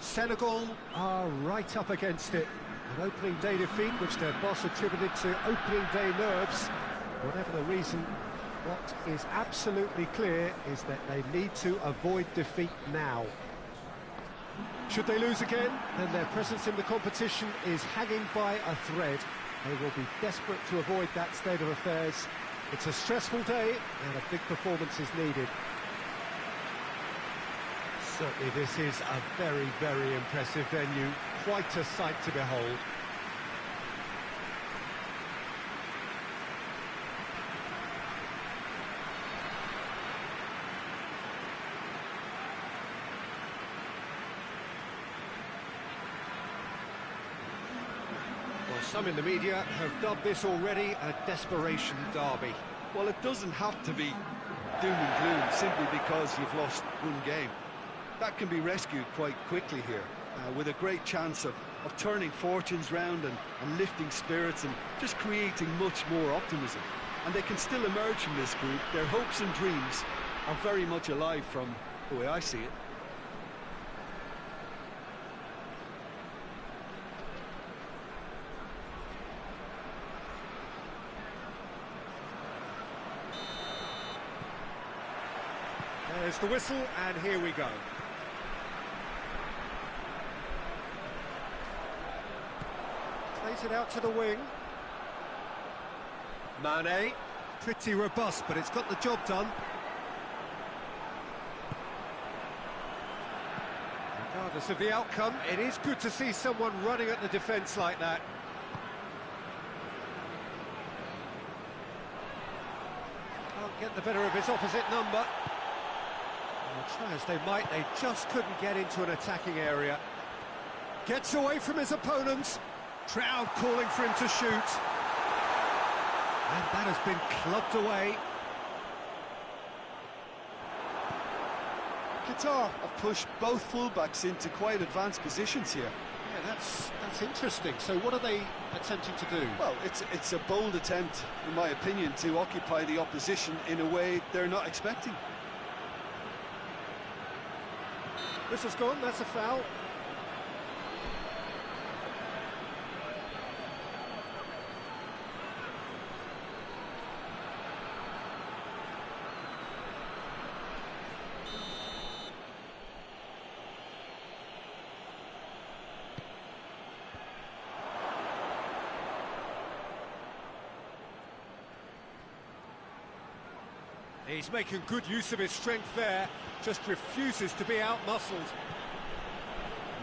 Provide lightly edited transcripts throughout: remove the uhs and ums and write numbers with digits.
Senegal are right up against it. An opening day defeat, which their boss attributed to opening day nerves. Whatever the reason, what is absolutely clear is that they need to avoid defeat now. Should they lose again, then their presence in the competition is hanging by a thread. They will be desperate to avoid that state of affairs. It's a stressful day, and a big performance is needed. Certainly this is a very, very impressive venue. Quite a sight to behold. Well, some in the media have dubbed this already a desperation derby. Well, it doesn't have to be doom and gloom simply because you've lost one game. That can be rescued quite quickly here, with a great chance of turning fortunes round and lifting spirits and just creating much more optimism. And they can still emerge from this group. Their hopes and dreams are very much alive from the way I see it. There's the whistle, and here we go. Plays it out to the wing. Mane, pretty robust, but it's got the job done. Regardless of the outcome, it is good to see someone running at the defence like that. Can't get the better of his opposite number. Try as they might, they just couldn't get into an attacking area. Gets away from his opponents. Crowd calling for him to shoot. And that has been clubbed away. Qatar have pushed both fullbacks into quite advanced positions here. Yeah, that's interesting. So what are they attempting to do? Well, it's a bold attempt, in my opinion, to occupy the opposition in a way they're not expecting. Whistle's gone, that's a foul. He's making good use of his strength there, just refuses to be out-muscled.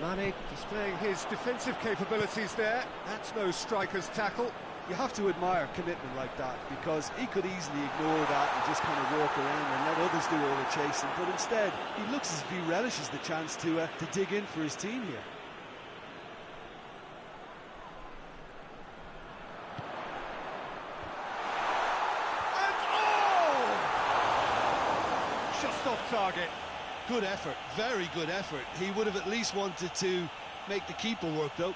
Mane displaying his defensive capabilities there. That's no striker's tackle. You have to admire commitment like that, because he could easily ignore that and just kind of walk around and let others do all the chasing, but instead he looks as if he relishes the chance to dig in for his team here. Off target. Good effort, very good effort. He would have at least wanted to make the keeper work though.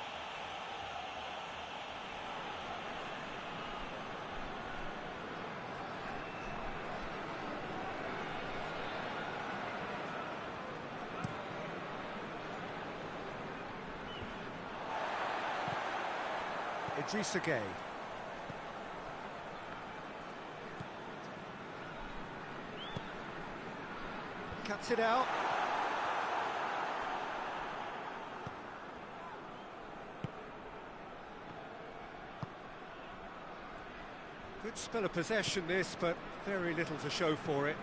Idrissa Gueye. Cuts it out. Good spell of possession this, but very little to show for it.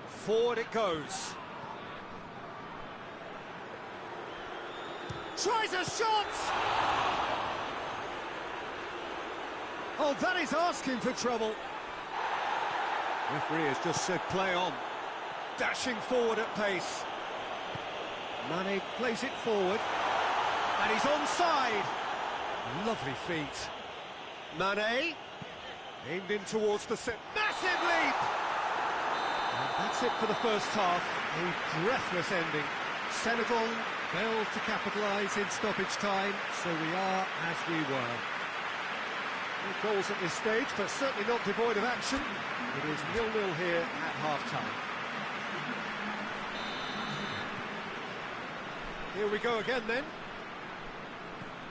Forward it goes. Tries a shot! Oh, that is asking for trouble. Referee has just said play on. Dashing forward at pace. Mane plays it forward. And he's onside. Lovely feet. Mane. Aimed in towards the set. Massive leap! And that's it for the first half. A breathless ending. Senegal failed to capitalise in stoppage time, so we are as we were. No goals at this stage, but certainly not devoid of action. It is 0-0 here at half-time. Here we go again then.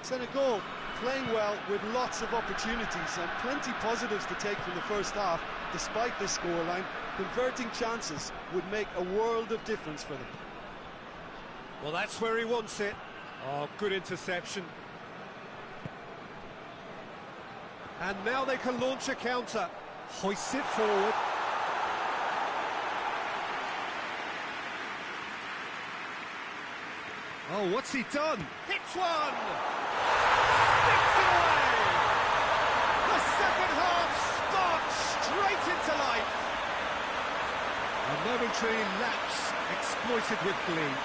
Senegal playing well with lots of opportunities and plenty positives to take from the first half. Despite this scoreline, converting chances would make a world of difference for them. Well, that's where he wants it. Oh, good interception. And now they can launch a counter. Hoists it forward. Oh, what's he done? Hits one! Sticks it away! The second half sparks straight into life. A momentary lapse exploited with glee.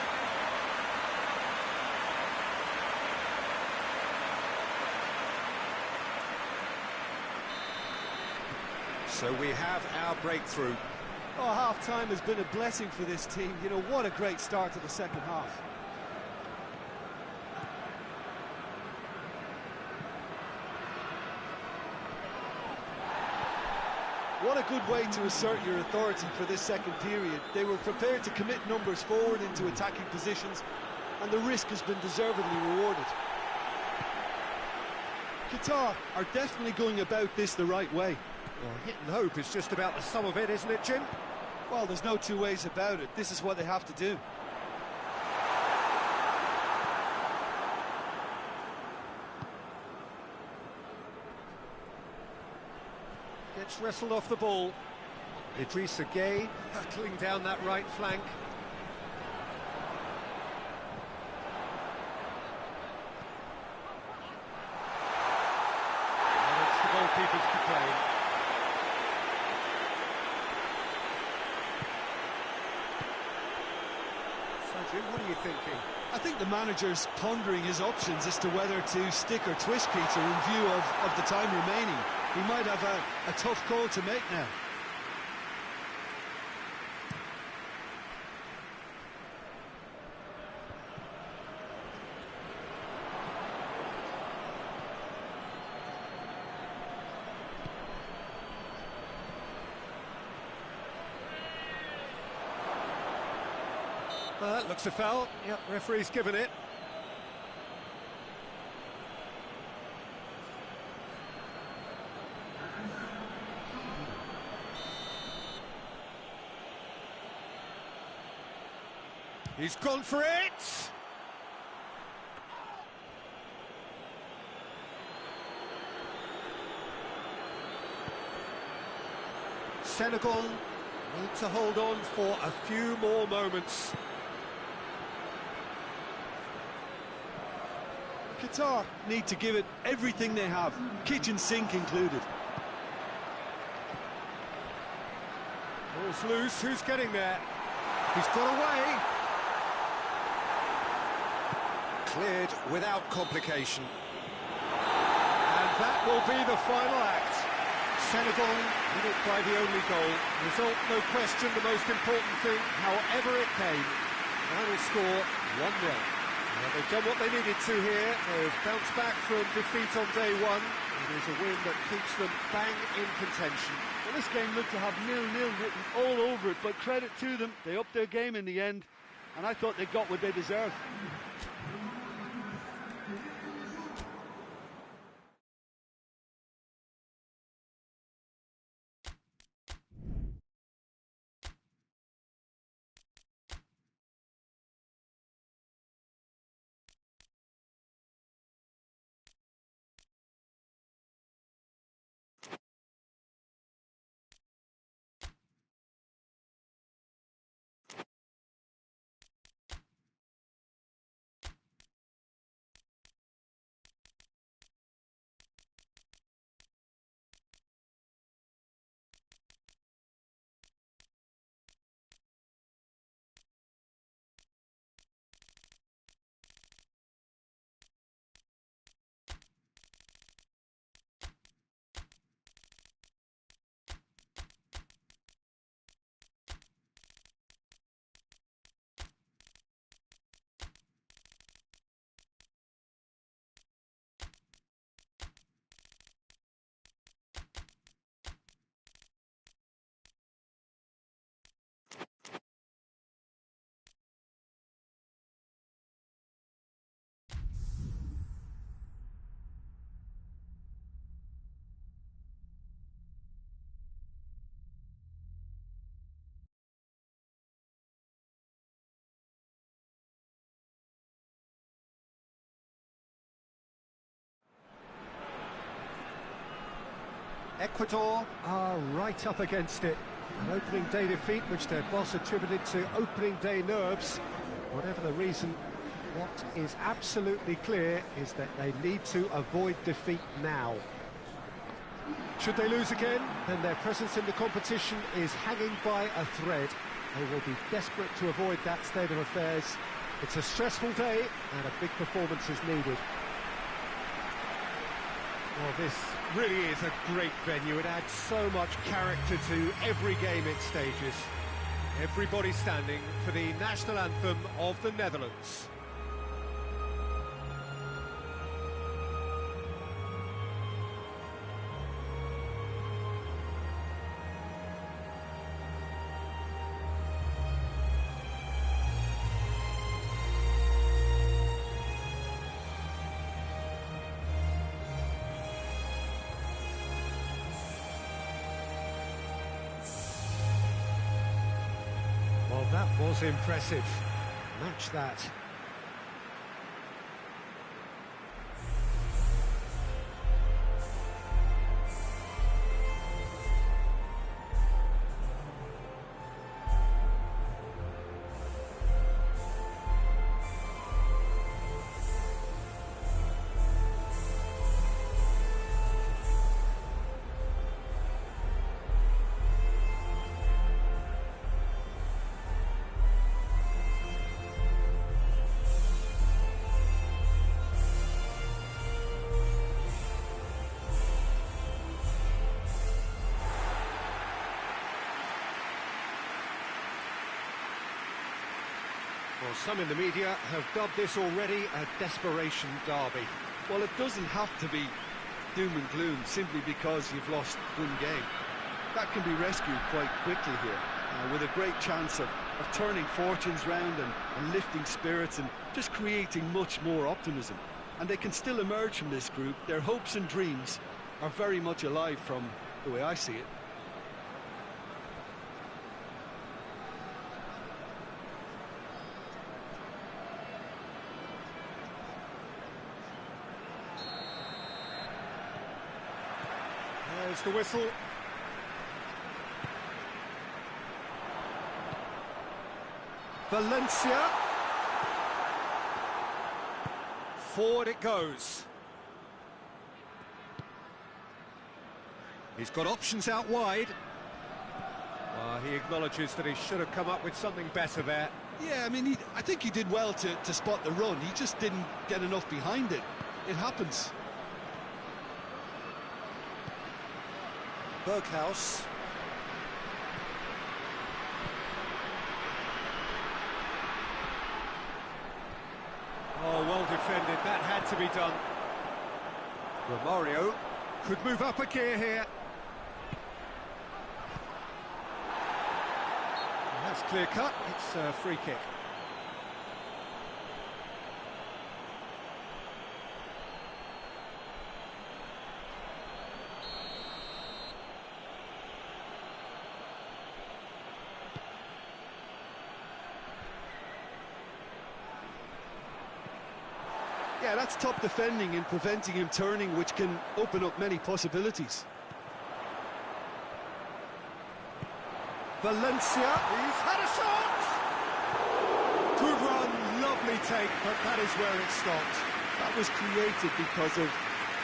So we have our breakthrough. Oh, half-time has been a blessing for this team. You know, what a great start to the second half. What a good way to assert your authority for this second period. They were prepared to commit numbers forward into attacking positions, and the risk has been deservedly rewarded. Qatar are definitely going about this the right way. Well, hit and hope is just about the sum of it, isn't it, Jim? Well, there's no two ways about it. This is what they have to do. Gets wrestled off the ball. Idrissa Gueye hurtling down that right flank. And it's the goalkeepers to play. So, Jim, what are you thinking? I think the manager's pondering his options as to whether to stick or twist Peter in view of the time remaining. He might have a tough call to make now. That looks a foul. Yep, referee's given it. He's gone for it! Senegal need to hold on for a few more moments. Qatar need to give it everything they have, kitchen sink included. Ball's loose, who's getting there? He's got away. Cleared without complication. And that will be the final act. Senegal win it by the only goal. Result, no question, the most important thing, however it came. Final score, 1-0. Well, they've done what they needed to here. They've bounced back from defeat on day one. It is a win that keeps them bang in contention. Well, this game looked to have 0-0 written all over it, but credit to them, they upped their game in the end, and I thought they got what they deserved. Ecuador are right up against it. An opening day defeat which their boss attributed to opening day nerves. Whatever the reason, what is absolutely clear is that they need to avoid defeat now. Should they lose again, then their presence in the competition is hanging by a thread. They will be desperate to avoid that state of affairs. It's a stressful day and a big performance is needed. Well, this really is a great venue. It adds so much character to every game it stages. Everybody standing for the national anthem of the Netherlands. Well, that was impressive. Match that. Well, some in the media have dubbed this already a desperation derby. Well, it doesn't have to be doom and gloom simply because you've lost one game. That can be rescued quite quickly here, with a great chance of turning fortunes round and lifting spirits and just creating much more optimism. And they can still emerge from this group. Their hopes and dreams are very much alive from the way I see it. There's the whistle. Valencia. Forward it goes. He's got options out wide. He acknowledges that he should have come up with something better there. Yeah, I mean, I think he did well to spot the run. He just didn't get enough behind it. It happens. Berghaus. Oh, well defended. That had to be done. Romario could move up a gear here. That's clear cut. It's a free kick. Yeah, that's top defending and preventing him turning, which can open up many possibilities. Valencia, he's had a shot! Good run, lovely take, but that is where it stopped. That was created because of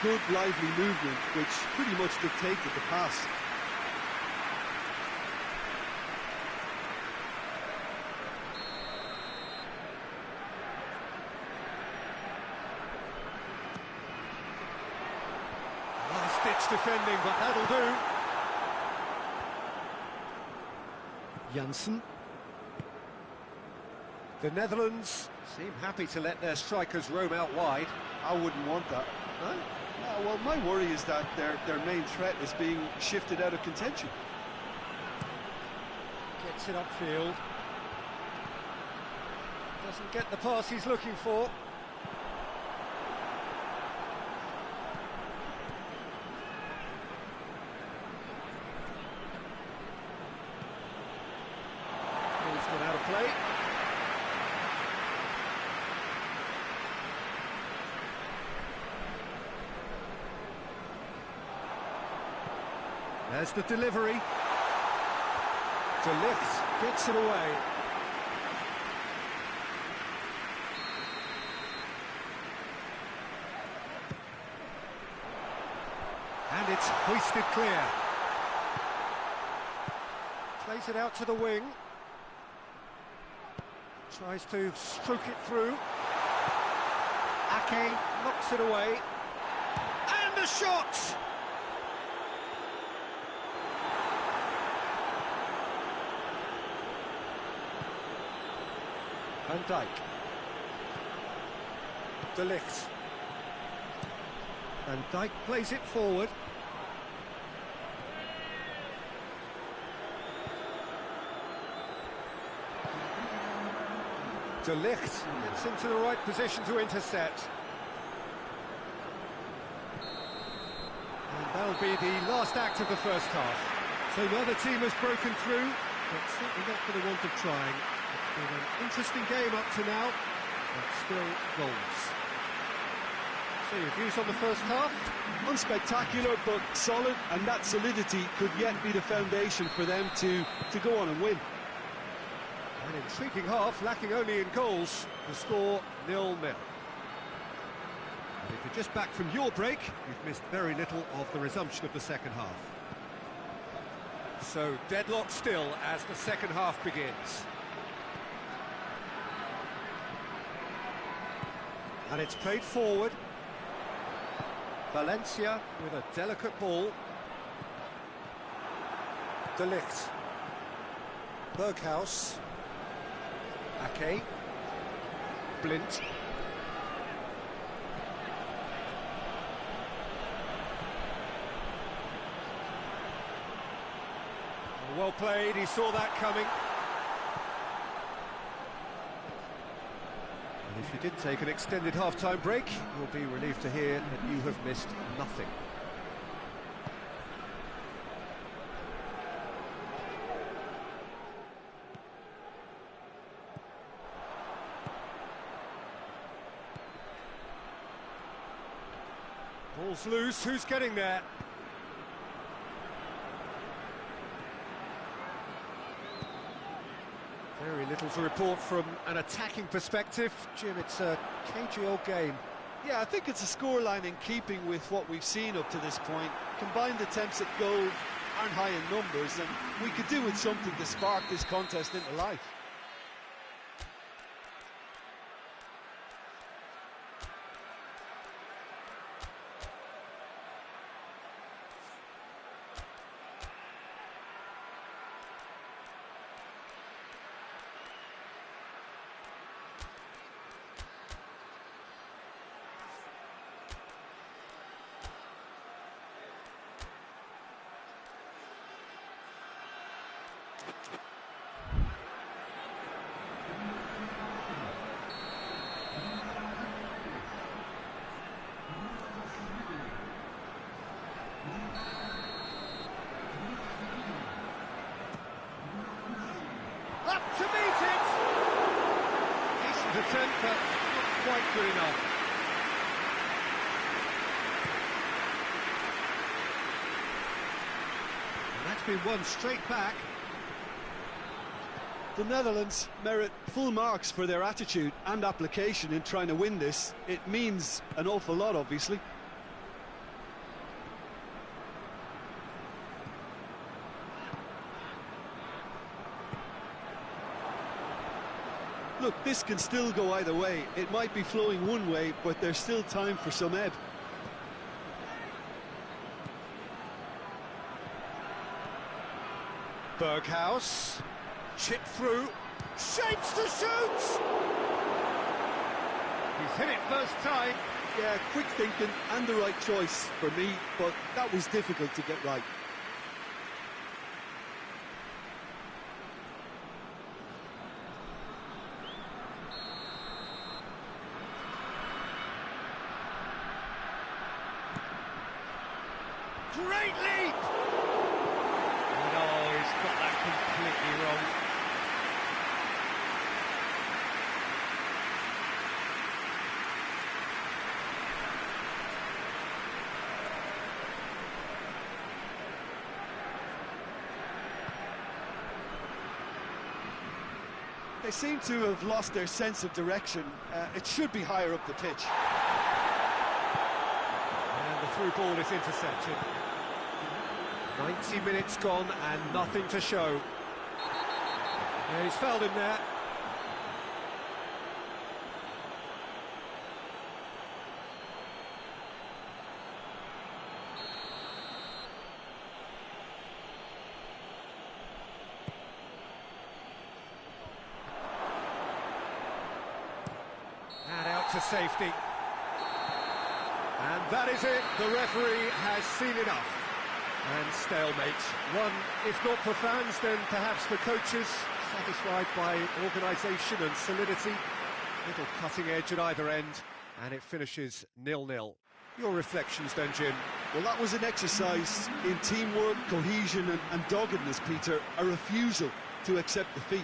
good, lively movement, which pretty much dictated the pass. Ditch defending, but that'll do. Janssen. The Netherlands seem happy to let their strikers roam out wide. I wouldn't want that. No? No, well, my worry is that their main threat is being shifted out of contention. Gets it upfield. Doesn't get the pass he's looking for. Out of play. There's the delivery. De Ligt gets it away. And it's hoisted clear. Plays it out to the wing. Tries to stroke it through. Ake knocks it away. And a shot! Van Dijk. De Ligt. Van Dijk plays it forward. De Ligt gets into the right position to intercept. And that'll be the last act of the first half. So neither team has broken through, but certainly not for the want of trying. It's been an interesting game up to now, but still goals. So your views on the first half? Unspectacular, but solid, and that solidity could yet be the foundation for them to go on and win. An intriguing half, lacking only in goals. The score 0-0. And if you're just back from your break, you've missed very little of the resumption of the second half. So deadlock still as the second half begins. And it's played forward. Valencia with a delicate ball. De Ligt. Berghuis. Ake. Blint. Well played, he saw that coming. And if you did take an extended half-time break, you'll be relieved to hear that you have missed nothing. Ball's loose, who's getting there? Very little to report from an attacking perspective. Jim, it's a cagey old game. Yeah, I think it's a scoreline in keeping with what we've seen up to this point. Combined attempts at goal aren't high in numbers, and we could do with something to spark this contest into life. Up to meet it! Decent attempt, but not quite good enough. And that's been won straight back. The Netherlands merit full marks for their attitude and application in trying to win this. It means an awful lot, obviously. Look, this can still go either way. It might be flowing one way, but there's still time for some ebb. Berghuis, chip through, shapes to shoot! He's hit it first time. Yeah, quick thinking and the right choice for me, but that was difficult to get right. Great leap! No, he's got that completely wrong. They seem to have lost their sense of direction. It should be higher up the pitch. And the through ball is intercepted. 90 minutes gone and nothing to show. Yeah, he's fouled him there. And out to safety. And that is it. The referee has seen enough. And stalemate. One, if not for fans, then perhaps for coaches, satisfied by organisation and solidity. Little cutting edge at either end, and it finishes 0-0. Your reflections then, Jim? Well, that was an exercise in teamwork, cohesion and doggedness, Peter. A refusal to accept defeat.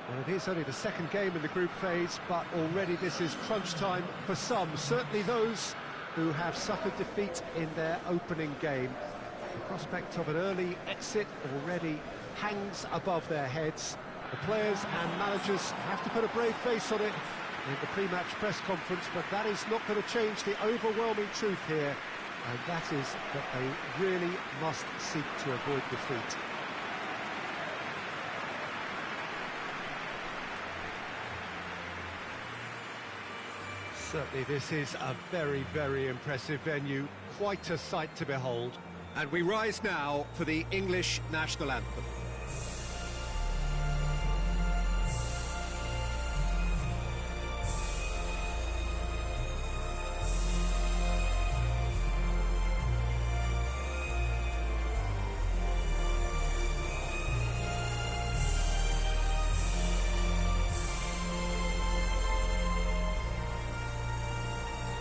Well, it is only the second game in the group phase, but already this is crunch time for some, certainly those who have suffered defeat in their opening game. The prospect of an early exit already hangs above their heads. The players and managers have to put a brave face on it in the pre-match press conference, but that is not going to change the overwhelming truth here, and that is that they really must seek to avoid defeat. Certainly this is a very, very impressive venue, quite a sight to behold. And we rise now for the English national anthem.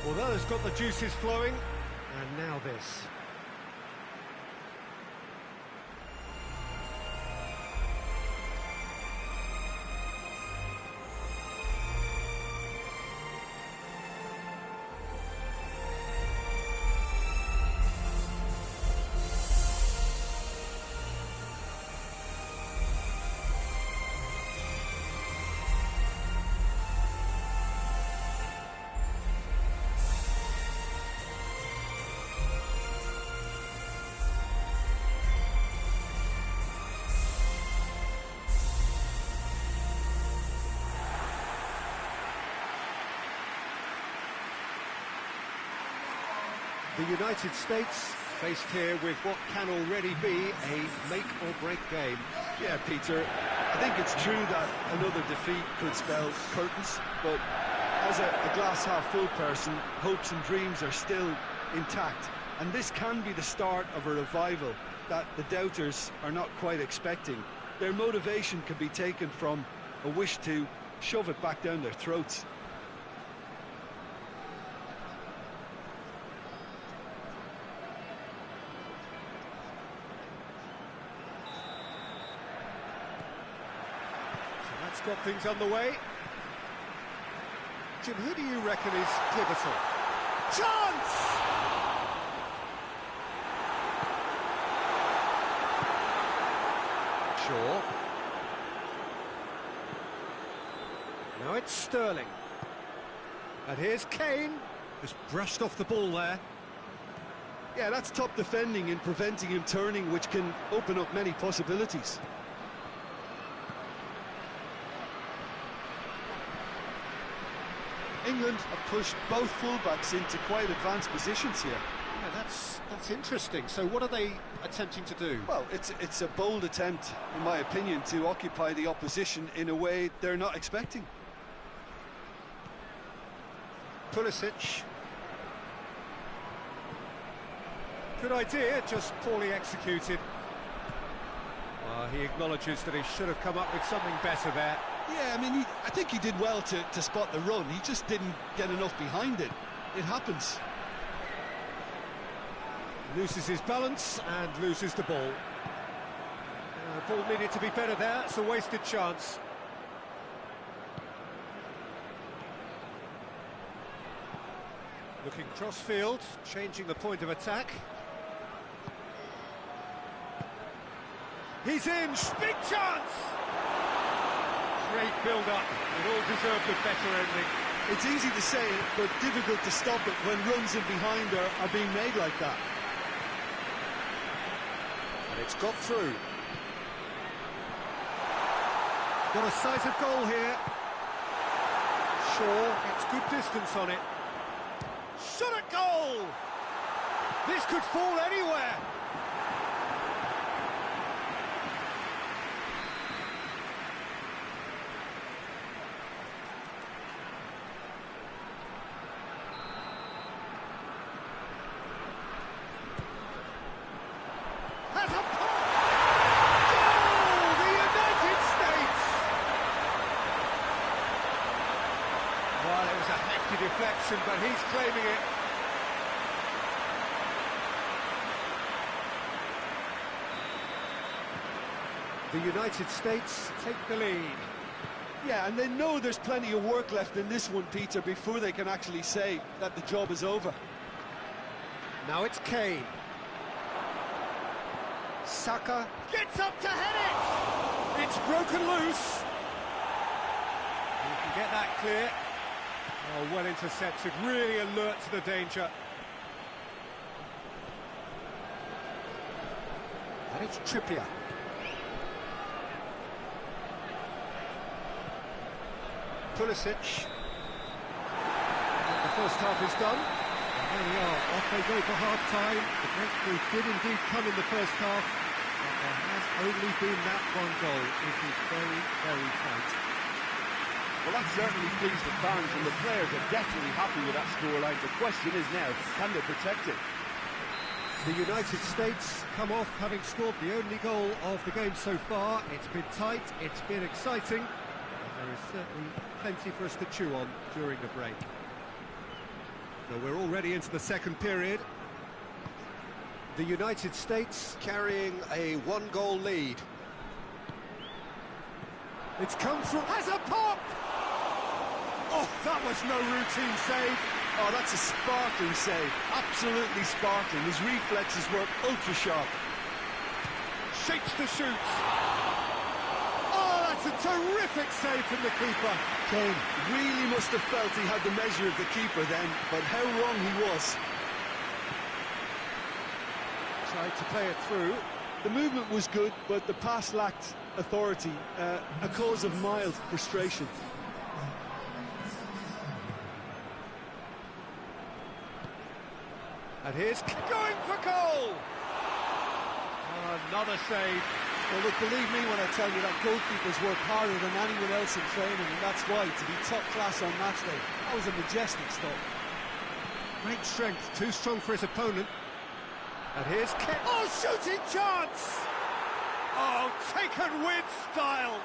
Well, that has got the juices flowing, and now this. The United States faced here with what can already be a make-or-break game. Yeah, Peter, I think it's true that another defeat could spell curtains, but as a glass-half-full person, hopes and dreams are still intact. And this can be the start of a revival that the doubters are not quite expecting. Their motivation can be taken from a wish to shove it back down their throats. That's got things underway. Jim, who do you reckon is pivotal? Chance! Shaw. Now it's Sterling. And here's Kane. Just brushed off the ball there. Yeah, that's top defending and preventing him turning, which can open up many possibilities. England have pushed both fullbacks into quite advanced positions here. Yeah, that's interesting. So what are they attempting to do? Well, it's a bold attempt, in my opinion, to occupy the opposition in a way they're not expecting. Pulisic. Good idea, just poorly executed. He acknowledges that he should have come up with something better there. Yeah, I mean, I think he did well to spot the run. He just didn't get enough behind it. It happens. Loses his balance and loses the ball. The ball needed to be better there. It's a wasted chance. Looking cross-field, changing the point of attack. He's in, big chance! Great build-up, it all deserved a better ending. It's easy to say it, but difficult to stop it when runs in behind are being made like that. And it's got through. Got a sight of goal here. Shaw gets good distance on it. Shot at goal! This could fall anywhere. Has a pop! Goal! The United States! Well, it was a hefty deflection, but he's claiming it. The United States take the lead. Yeah, and they know there's plenty of work left in this one, Peter, before they can actually say that the job is over. Now it's Kane. Saka gets up to head it! It's broken loose. You can get that clear. Oh, well intercepted, really alert to the danger. And it's Trippier. Pulisic. The first half is done. And there we are, off they go for half-time. The breakthrough did indeed come in the first half, but there has only been that one goal. It is very, very tight. Well, that certainly pleased the fans, and the players are definitely happy with that scoreline. The question is now, can they protect it? The United States come off having scored the only goal of the game so far. It's been tight, it's been exciting, and there is certainly plenty for us to chew on during the break. So we're already into the second period. The United States carrying a one-goal lead. It's come through, has a pop! Oh, that was no routine save. Oh, that's a sparkling save. Absolutely sparkling. His reflexes were ultra-sharp. Shapes to shoot. Oh, that's a terrific save from the keeper. Kane really must have felt he had the measure of the keeper then, but how wrong he was. Tried to play it through. The movement was good, but the pass lacked authority, a cause of mild frustration. And here's going for goal! Another save. Well, look, believe me when I tell you that goalkeepers work harder than anyone else in training, and that's why, to be top class on match day, that was a majestic stop. Great strength, too strong for his opponent. And here's oh, shooting chance! Oh, taken with style.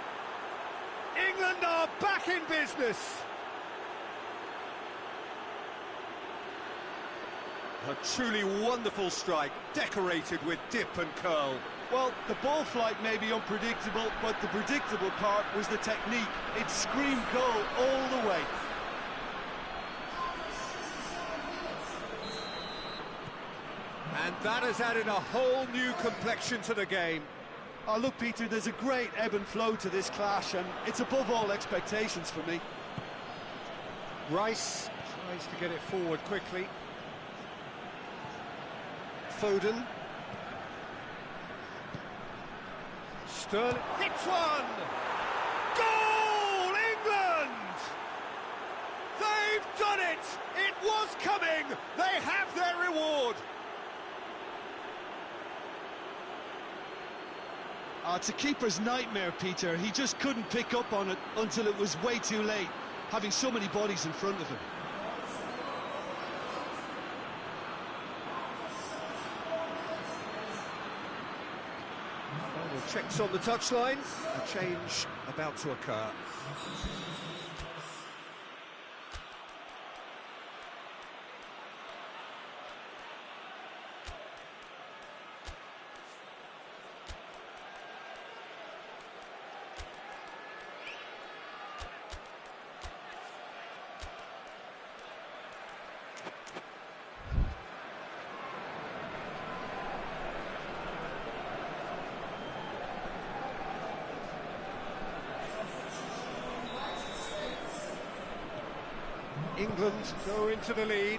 England are back in business. A truly wonderful strike, decorated with dip and curl. Well, the ball flight may be unpredictable, but the predictable part was the technique. It screamed goal all the way. And that has added a whole new complexion to the game. Oh, look, Peter, there's a great ebb and flow to this clash, and it's above all expectations for me. Rice tries to get it forward quickly. Foden. Sterling hits one! Goal, England! They've done it! It was coming! They have their reward! It's a keeper's nightmare, Peter. He just couldn't pick up on it until it was way too late, having so many bodies in front of him. Final checks on the touchline. A change about to occur. England go into the lead.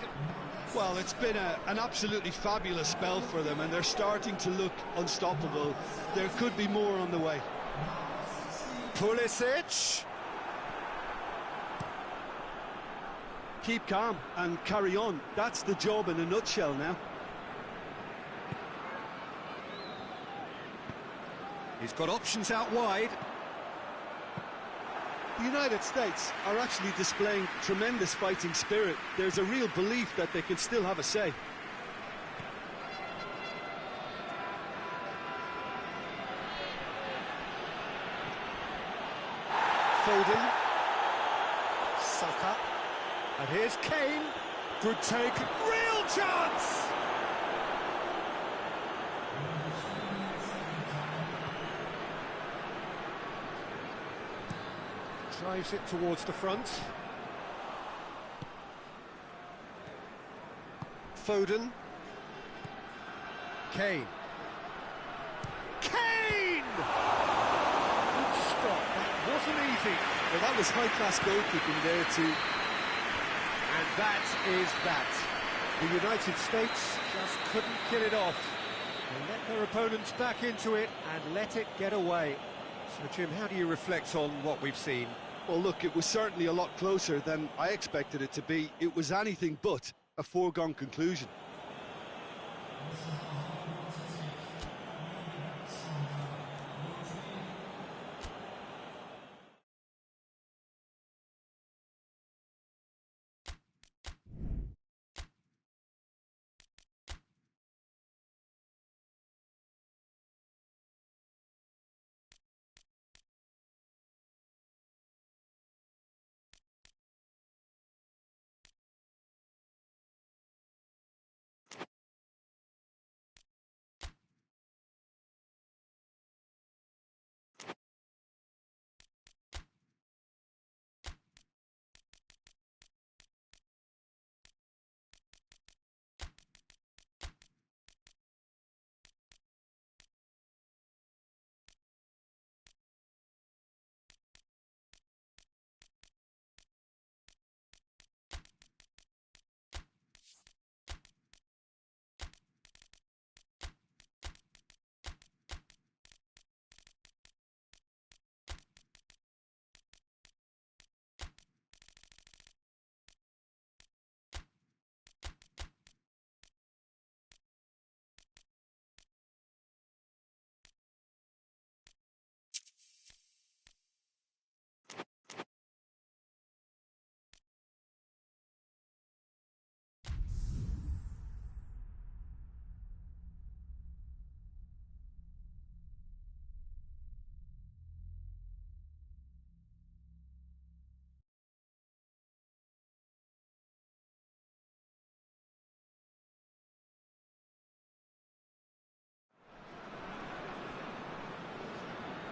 Well, it's been an absolutely fabulous spell for them, and they're starting to look unstoppable. There could be more on the way. Pulisic. Keep calm and carry on. That's the job in a nutshell now. He's got options out wide. The United States are actually displaying tremendous fighting spirit. There's a real belief that they can still have a say. Foden. Saka. And here's Kane. Good take. Real chance! Drives it towards the front. Foden. Kane. Kane! Good stop. That wasn't easy. Well, that was high-class goalkeeping there too. And that is that. The United States just couldn't kill it off. They let their opponents back into it and let it get away. So, Jim, how do you reflect on what we've seen? Well, look, it was certainly a lot closer than I expected it to be. It was anything but a foregone conclusion.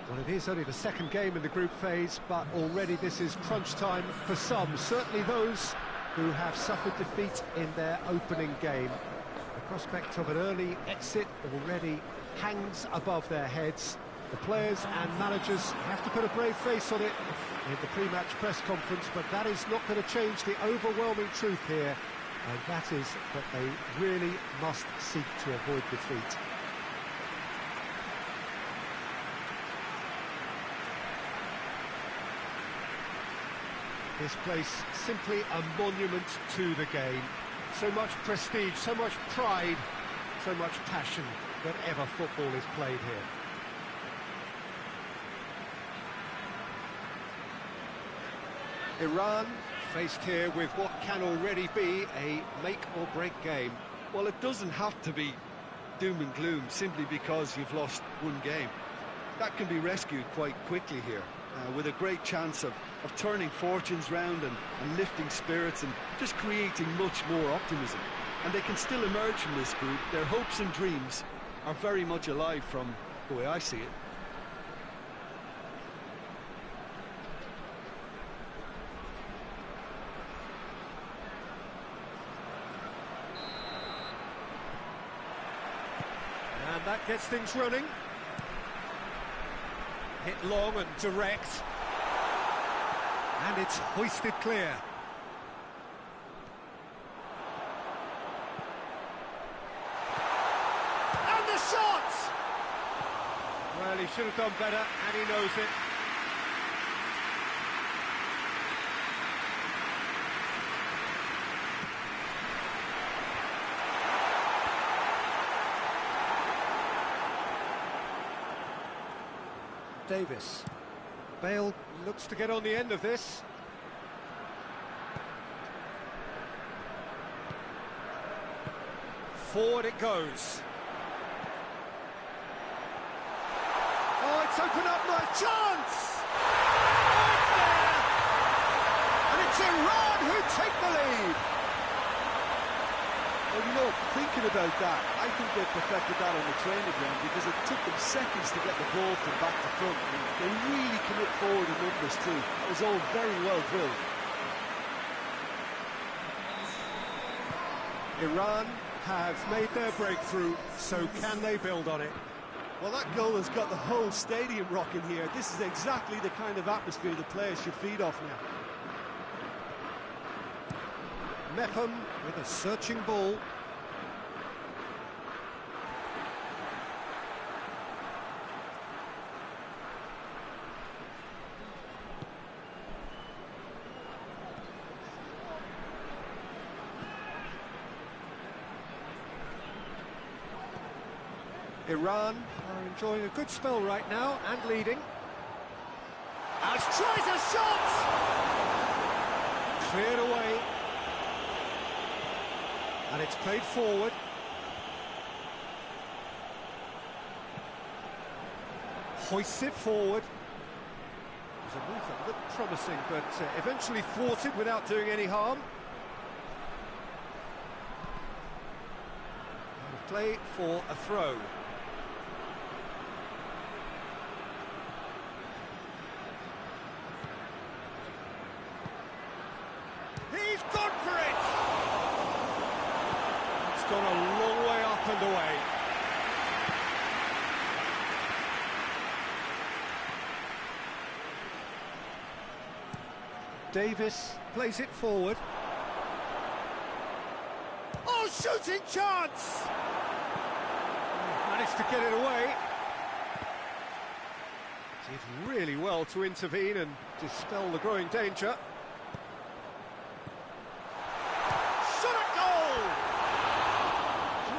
Well, it is only the second game in the group phase, but already this is crunch time for some, certainly those who have suffered defeat in their opening game. The prospect of an early exit already hangs above their heads. The players and managers have to put a brave face on it in the pre-match press conference, but that is not going to change the overwhelming truth here, and that is that they really must seek to avoid defeat. This place simply a monument to the game. So much prestige, so much pride, so much passion whenever football is played here. Iran faced here with what can already be a make-or-break game. Well, it doesn't have to be doom and gloom simply because you've lost one game. That can be rescued quite quickly here, with a great chance of turning fortunes round and lifting spirits and just creating much more optimism. And they can still emerge from this group. Their hopes and dreams are very much alive from the way I see it. And that gets things running. Hit long and direct. And it's hoisted clear. And the shot! Well, he should have done better, and he knows it. Davis. Bale looks to get on the end of this. Forward it goes. Oh, it's opened up, nice chance! Oh, it's there! And it's Iran who take the lead! Well, you know, thinking about that, I think they perfected that on the training ground because it took them seconds to get the ball from back to front. They really commit forward in numbers too. It was all very well drilled. Iran have made their breakthrough, so can they build on it? Well, that goal has got the whole stadium rocking here. This is exactly the kind of atmosphere the players should feed off now. Mepham with a searching ball. Iran are enjoying a good spell right now and leading. As tries a shot! Cleared away. And it's played forward. Hoists it forward. It was a move that looked promising, but eventually thwarted without doing any harm. And play for a throw. He's gone for it! It's gone a long way up and away. Davis plays it forward. Oh, shooting chance! Managed to get it away. Did really well to intervene and dispel the growing danger.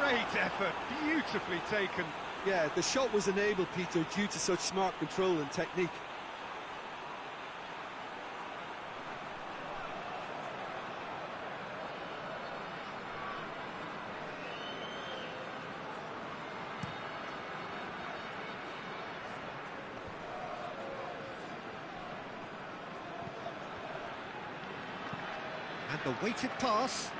Great effort, beautifully taken. Yeah, the shot was enabled, Peter, due to such smart control and technique. And the weighted pass.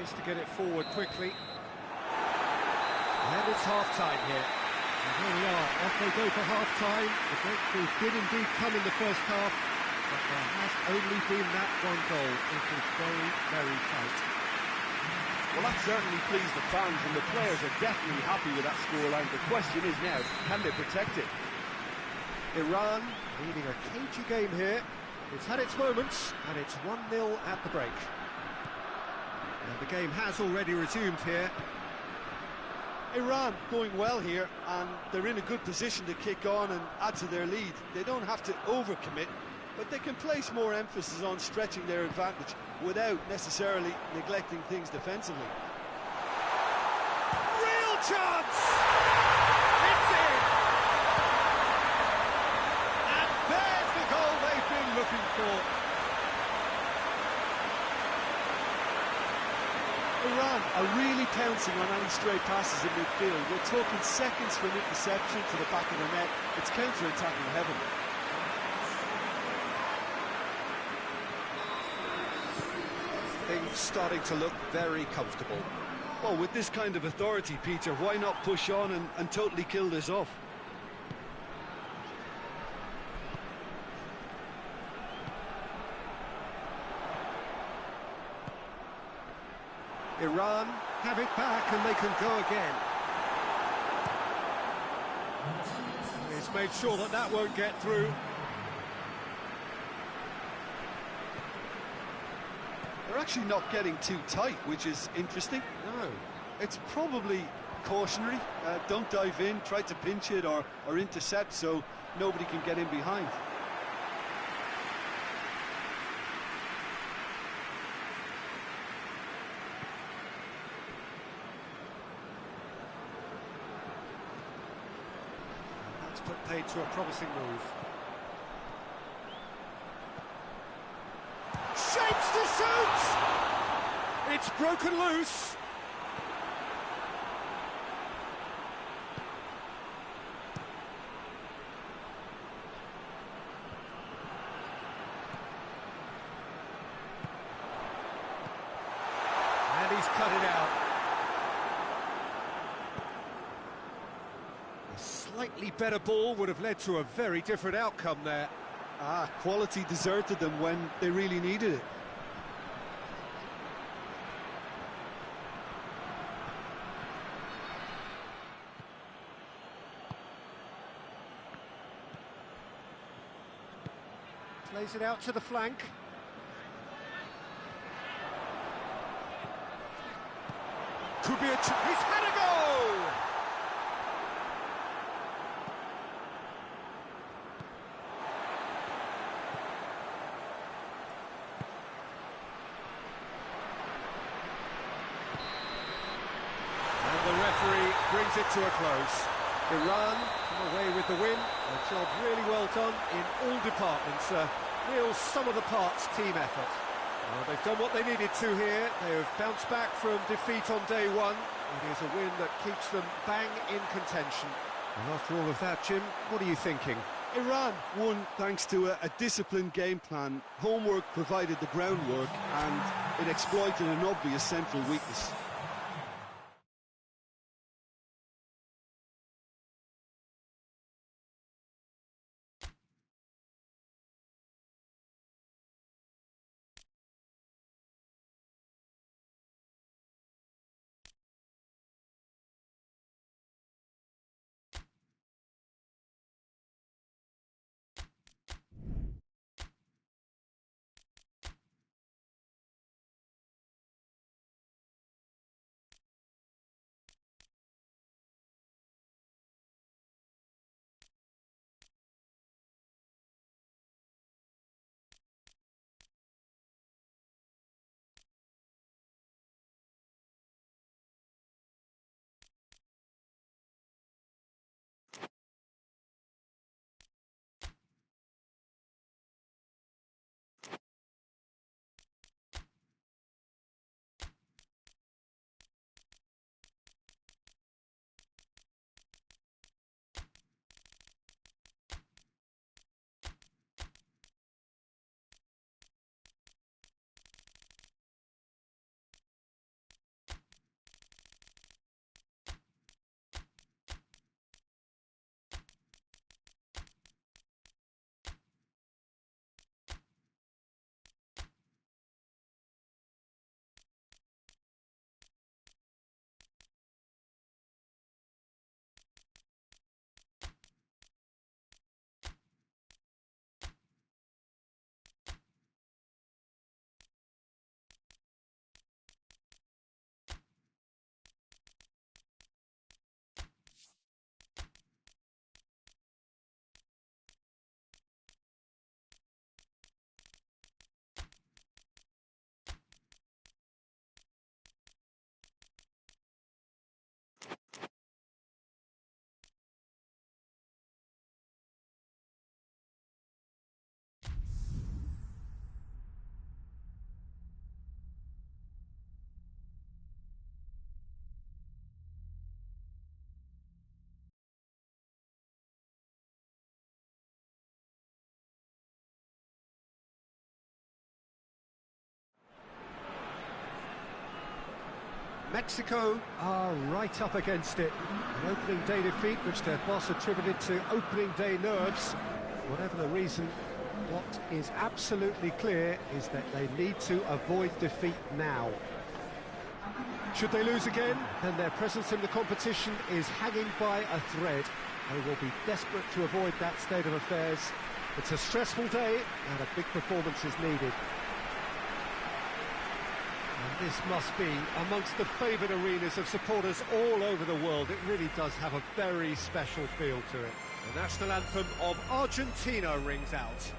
Has to get it forward quickly. And it's half-time here. And here we are, off they go for half-time. The breakthrough did indeed come in the first half, but there has only been that one goal. It was very, very tight. Well, that certainly pleased the fans, and the players are definitely happy with that scoreline. The question is now, can they protect it? Iran leading a cagey game here. It's had its moments, and it's 1-0 at the break. And the game has already resumed here. Iran going well here, and they're in a good position to kick on and add to their lead. They don't have to overcommit, but they can place more emphasis on stretching their advantage without necessarily neglecting things defensively. Real chance! It's in! And there's the goal they've been looking for. Iran are really pouncing on any stray passes in midfield. We're talking seconds from interception to the back of the net. It's counter-attacking heaven. Things starting to look very comfortable. Well, with this kind of authority, Peter, why not push on and totally kill this off? Iran have it back and they can go again. He's made sure that that won't get through. They're actually not getting too tight, which is interesting. No. It's probably cautionary. Don't dive in, try to pinch it or intercept so nobody can get in behind. That's put paid to a promising move. Shapes to shoot! It's broken loose. And he's cut it out. A slightly better ball would have led to a very different outcome there. Quality deserted them when they really needed it. Plays it out to the flank. Could be a... He's had a go! And the referee brings it to a close. Iran come away with the win. A job really well done in all departments. Real sum-of-the-parts team effort. Well, they've done what they needed to here. They have bounced back from defeat on day one. It is a win that keeps them bang in contention. And after all of that, Jim, what are you thinking? Iran won thanks to a disciplined game plan. Homework provided the groundwork and it exploited an obvious central weakness. Mexico are right up against it. An opening day defeat which their boss attributed to opening day nerves. Whatever the reason, what is absolutely clear is that they need to avoid defeat now. Should they lose again, then their presence in the competition is hanging by a thread. They will be desperate to avoid that state of affairs. It's a stressful day and a big performance is needed. And this must be amongst the favoured arenas of supporters all over the world. It really does have a very special feel to it. The national anthem of Argentina rings out.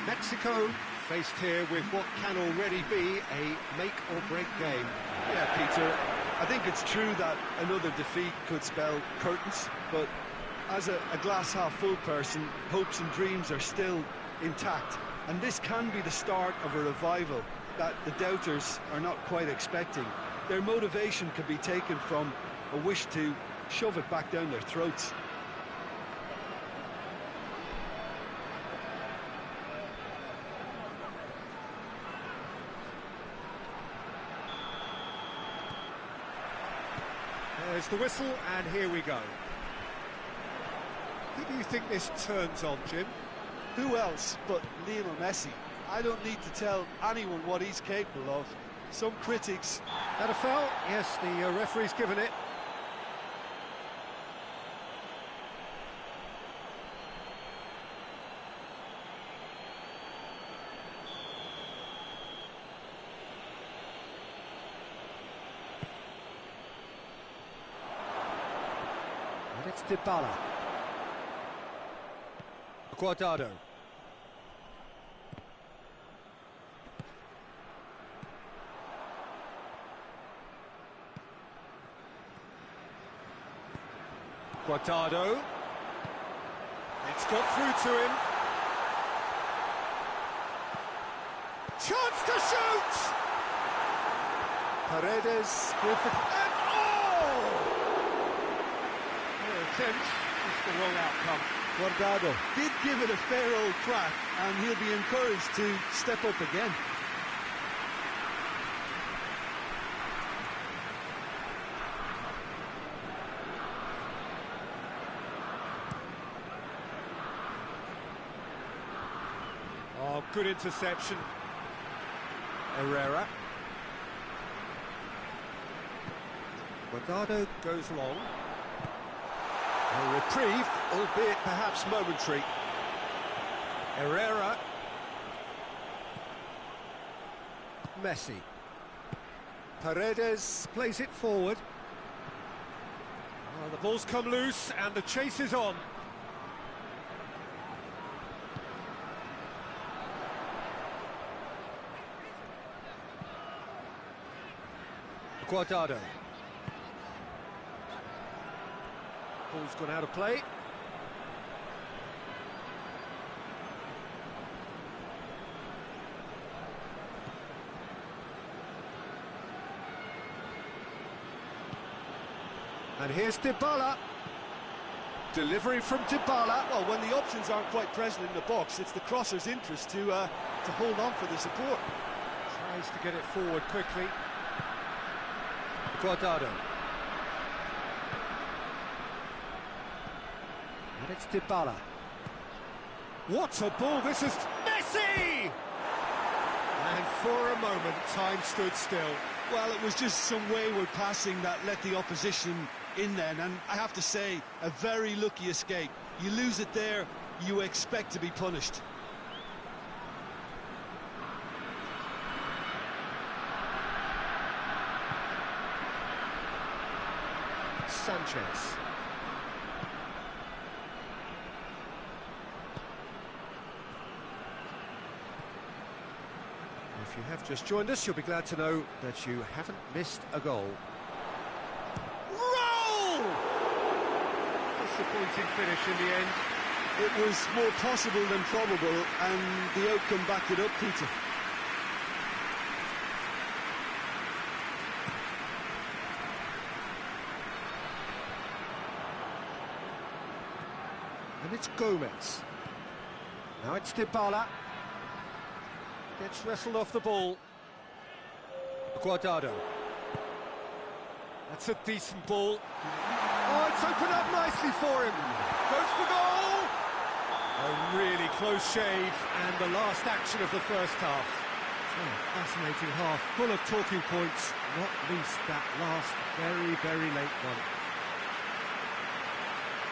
Mexico faced here with what can already be a make-or-break game. Yeah, Peter, I think it's true that another defeat could spell curtains, but as a glass-half-full person, hopes and dreams are still intact, and this can be the start of a revival that the doubters are not quite expecting. Their motivation can be taken from a wish to shove it back down their throats. There's the whistle, and here we go. Who do you think this turns on, Jim? Who else but Lionel Messi? I don't need to tell anyone what he's capable of. Some critics... That a foul? Yes, the referee's given it. And it's Dybala. Guardado. Guardado. It's got through to him. Chance to shoot! Paredes with the... And oh! Attempt, it's the wrong outcome. Guardado did give it a fair old crack, and he'll be encouraged to step up again. Oh, good interception. Herrera. Guardado goes long. A reprieve, albeit perhaps momentary. Herrera. Messi. Paredes plays it forward. Oh, the ball's come loose and the chase is on. Guardado. Ball's gone out of play. And here's Dybala. Delivery from Dybala. Well, when the options aren't quite present in the box, it's the crosser's interest to hold on for the support. Tries to get it forward quickly. Guardado. And it's Dybala. What a ball, this is Messi! And for a moment, time stood still. Well, it was just some wayward passing that let the opposition in then, and I have to say, a very lucky escape. You lose it there, you expect to be punished. Sanchez. If you have just joined us, you'll be glad to know that you haven't missed a goal. Roll! Disappointing finish in the end. It was more possible than probable, and the outcome backed it up, Peter. And it's Gomez. Now it's Dybala. Gets wrestled off the ball. Guardado. That's a decent ball. Oh, it's opened up nicely for him. Goes for goal! A really close shave, and the last action of the first half. Oh, fascinating half, full of talking points, not least that last very, very late one.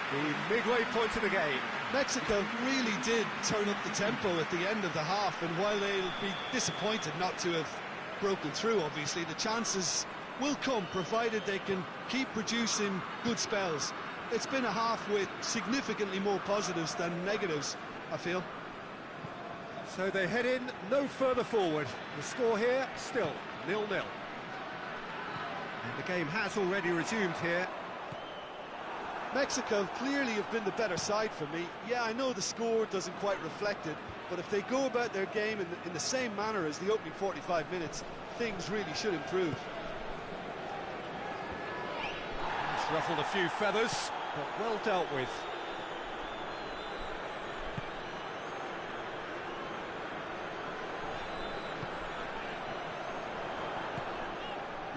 The midway point of the game. Mexico really did turn up the tempo at the end of the half, and while they'll be disappointed not to have broken through, obviously, the chances will come, provided they can keep producing good spells. It's been a half with significantly more positives than negatives, I feel. So they head in no further forward. The score here, still 0-0. And the game has already resumed here. Mexico clearly have been the better side for me. Yeah, I know the score doesn't quite reflect it, but if they go about their game in the same manner as the opening 45 minutes, things really should improve. It's ruffled a few feathers, but well dealt with.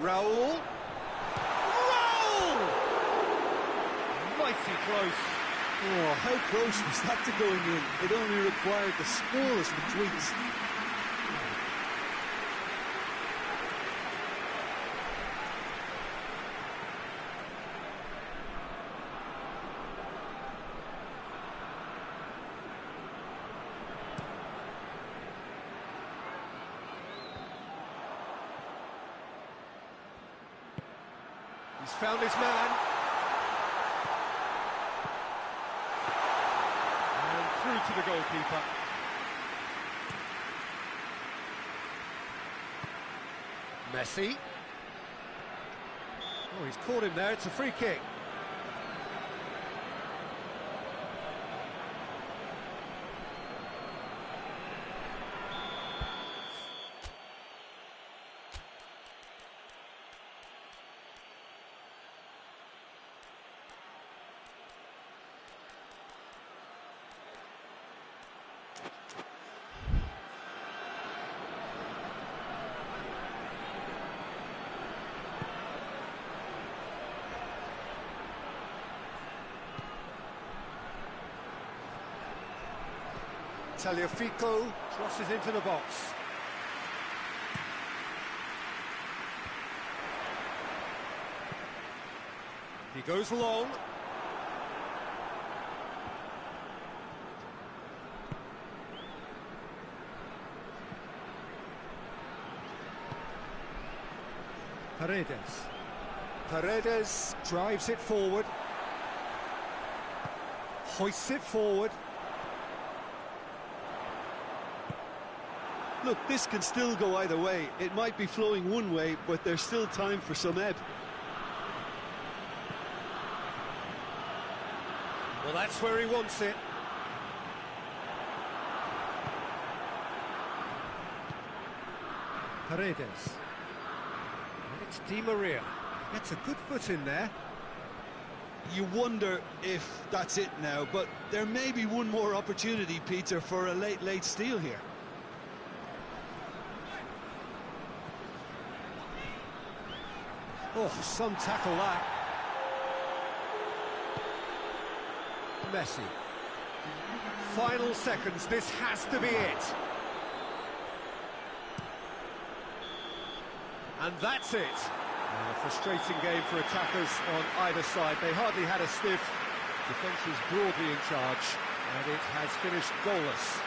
Raul. Mighty close. Oh, how close was that to going in? It only required the smallest of tweaks. He's found his man. Through to the goalkeeper. Messi. Oh, he's caught him there. It's a free kick. Tagliafico crosses into the box. He goes long. Paredes drives it forward. Hoists it forward. Look, this can still go either way. It might be flowing one way, but there's still time for some ebb. Well, that's where he wants it. Paredes. And it's Di Maria. Gets a good foot in there. You wonder if that's it now, but there may be one more opportunity, Peter, for a late steal here. Oh, some tackle that. Messi. Final seconds, this has to be it. And that's it. A frustrating game for attackers on either side. They hardly had a sniff. Defence was broadly in charge, and it has finished goalless.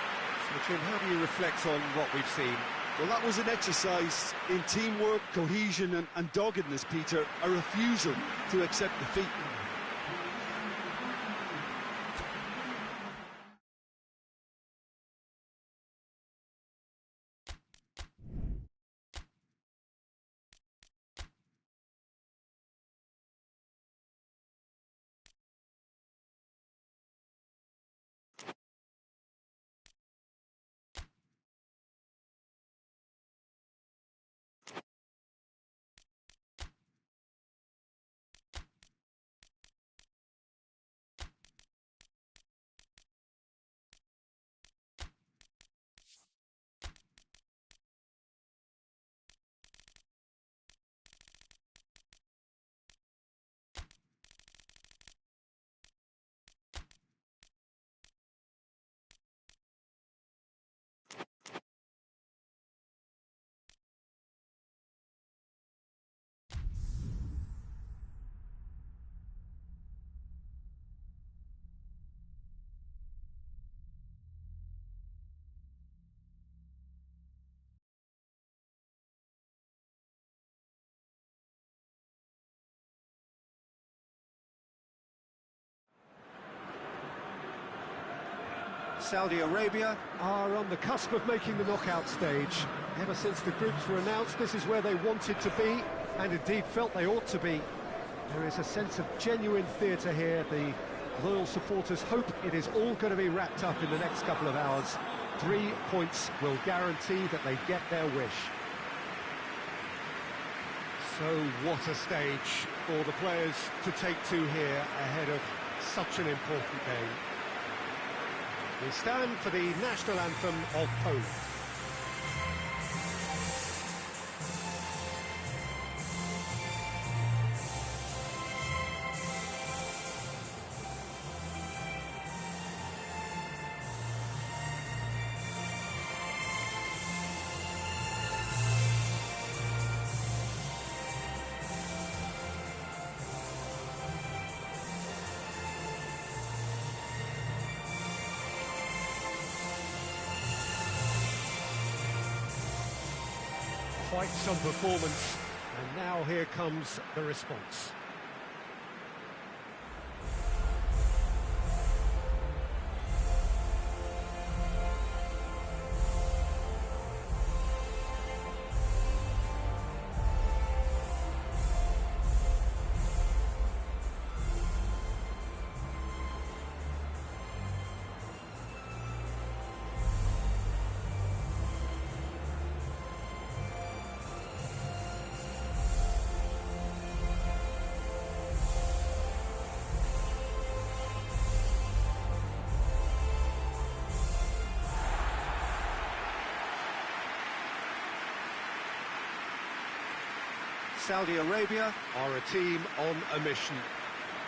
So, Jim, how do you reflect on what we've seen? Well, that was an exercise in teamwork, cohesion and doggedness, Peter. A refusal to accept defeat. Saudi Arabia are on the cusp of making the knockout stage. Ever since the groups were announced, this is where they wanted to be, and indeed felt they ought to be. There is a sense of genuine theatre here. The loyal supporters hope it is all going to be wrapped up in the next couple of hours. 3 points will guarantee that they get their wish. So what a stage for the players to take to here ahead of such an important game. We stand for the national anthem of Poland. Quite some performance, and now here comes the response. Saudi Arabia are a team on a mission.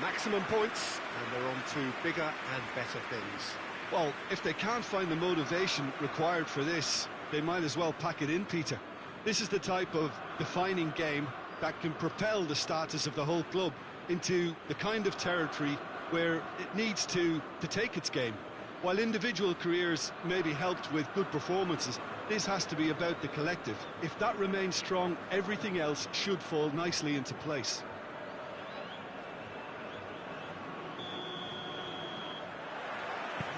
Maximum points, and they're on to bigger and better things. Well, if they can't find the motivation required for this, they might as well pack it in, Peter. This is the type of defining game that can propel the status of the whole club into the kind of territory where it needs to take its game. While individual careers may be helped with good performances, this has to be about the collective. If that remains strong, everything else should fall nicely into place.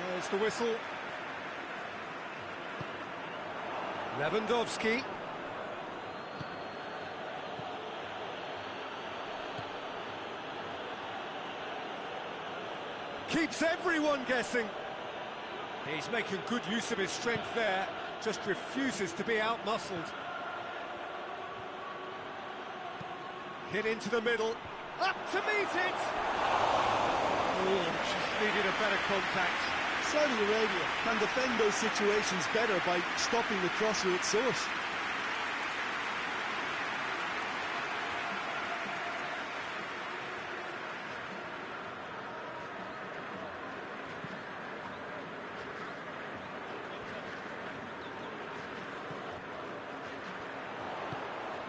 There's the whistle. Lewandowski. Keeps everyone guessing. He's making good use of his strength there, just refuses to be out-muscled. Hit into the middle, up to meet it! Oh, just needed a better contact. Saudi Arabia can defend those situations better by stopping the crosser at source.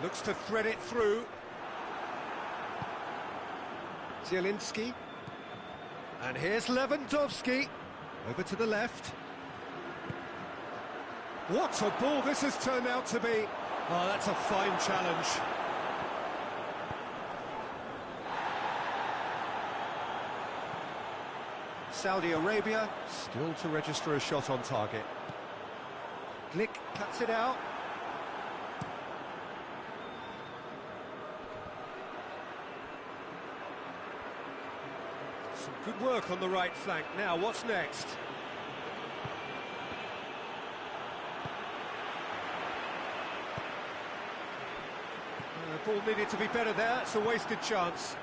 Looks to thread it through. Zielinski. And here's Lewandowski. Over to the left. What a ball this has turned out to be. Oh, that's a fine challenge. Saudi Arabia still to register a shot on target. Glick cuts it out. Some good work on the right flank. Now, what's next? The ball needed to be better there. It's a wasted chance.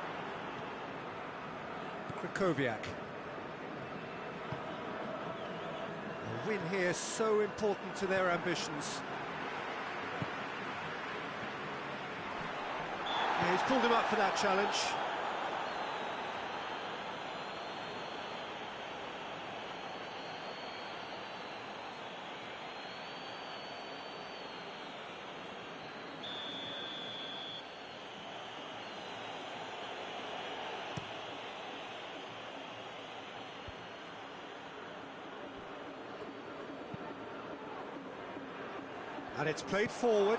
Krakowiak. A win here so important to their ambitions. Yeah, he's pulled him up for that challenge. And it's played forward.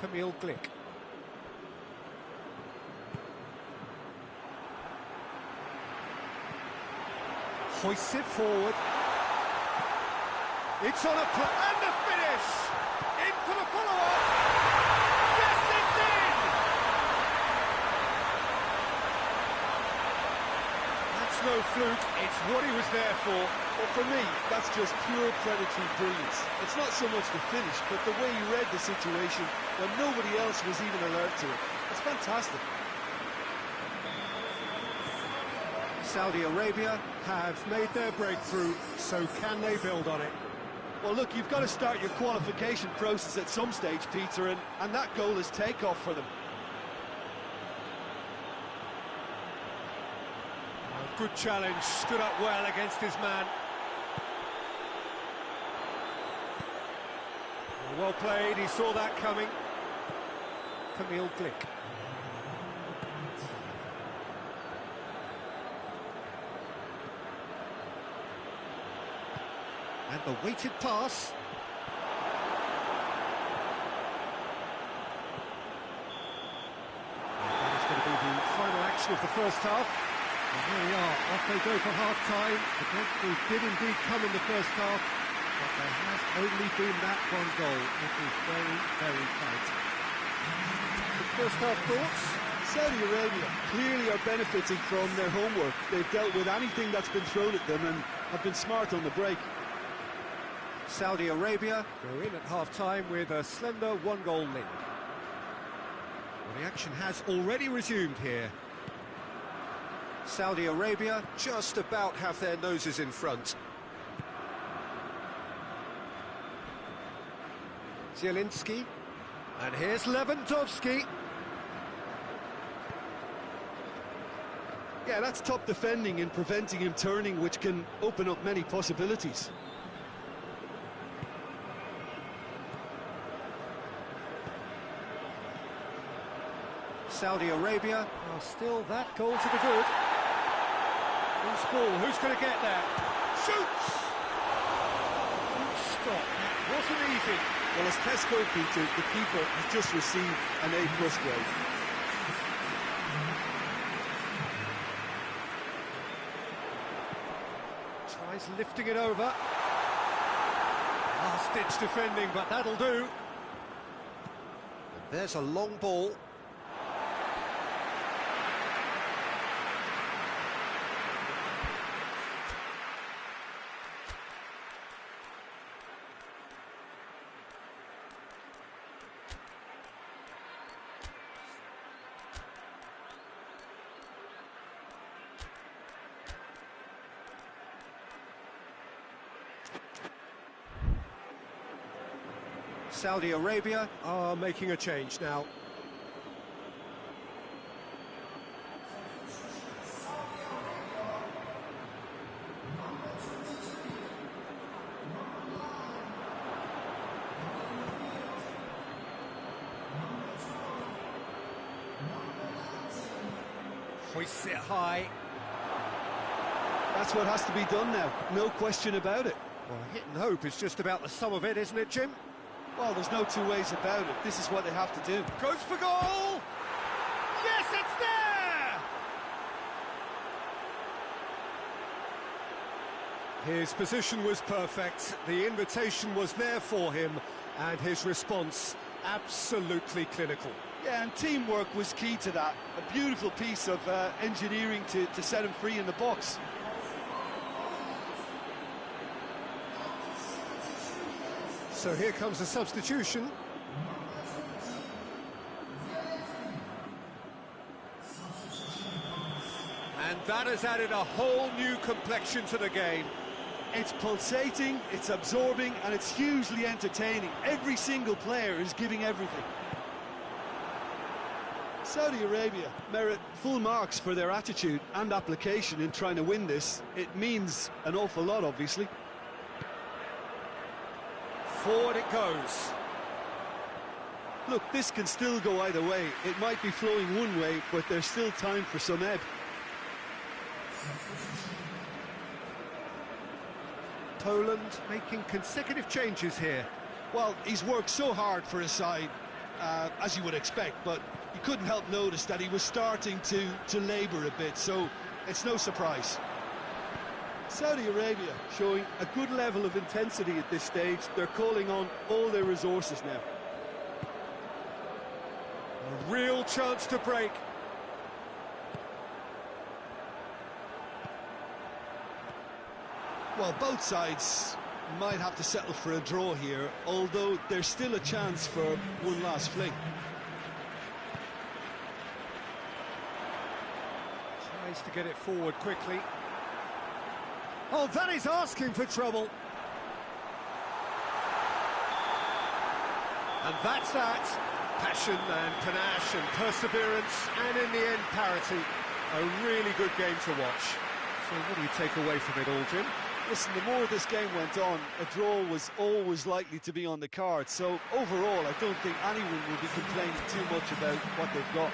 Kamil Glick. Hoists it forward. It's on a and the finish! In for the follow-up! Yes, it's in! That's no fluke, it's what he was there for. Well, for me, that's just pure predatory brilliance. It's not so much the finish, but the way he read the situation when nobody else was even alert to it. It's fantastic. Saudi Arabia have made their breakthrough, so can they build on it? Well, look, you've got to start your qualification process at some stage, Peter, and that goal is takeoff for them. A good challenge, stood up well against his man. Well played, he saw that coming. Camille Glick. And the weighted pass. That is going to be the final action of the first half. And here we are, off they go for half-time. The breakthrough did indeed come in the first half, but there has only been that one goal. It was very, very tight. First half thoughts? Saudi Arabia clearly are benefiting from their homework. They've dealt with anything that's been thrown at them and have been smart on the break. Saudi Arabia go in at half-time with a slender one-goal lead. Well, the action has already resumed here. Saudi Arabia just about have their noses in front. Zielinski, and here's Lewandowski. Yeah, that's top defending and preventing him turning, which can open up many possibilities. Saudi Arabia are still that goal to the good. Loose ball, who's going to get that? Shoots! Good stop, that wasn't easy. Well, as Tesco, Peter, the keeper has just received an A+ grade. Tries lifting it over. Last-ditch defending, but that'll do. And there's a long ball. Saudi Arabia are making a change now. Hoists it high. That's what has to be done now, no question about it. Well, hit and hope is just about the sum of it, isn't it, Jim? Well, there's no two ways about it. This is what they have to do. Goes for goal! Yes, it's there! His position was perfect, the invitation was there for him, and his response absolutely clinical. Yeah, and teamwork was key to that. A beautiful piece of engineering to set him free in the box. So here comes the substitution. And that has added a whole new complexion to the game. It's pulsating, it's absorbing, and it's hugely entertaining. Every single player is giving everything. Saudi Arabia merit full marks for their attitude and application in trying to win this. It means an awful lot, obviously. Forward it goes. Look, this can still go either way. It might be flowing one way, but there's still time for some ebb. Poland making consecutive changes here. Well, he's worked so hard for his side, as you would expect, but you couldn't help notice that he was starting to labour a bit, so it's no surprise. Saudi Arabia showing a good level of intensity at this stage. They're calling on all their resources now. A real chance to break. Well, both sides might have to settle for a draw here, although there's still a chance for one last fling. Tries to get it forward quickly. Oh, that is asking for trouble. And that's that. Passion and panache and perseverance, and in the end, parity. A really good game to watch. So what do you take away from it all, Jim? Listen, the more this game went on, a draw was always likely to be on the card. So overall, I don't think anyone will be complaining too much about what they've got.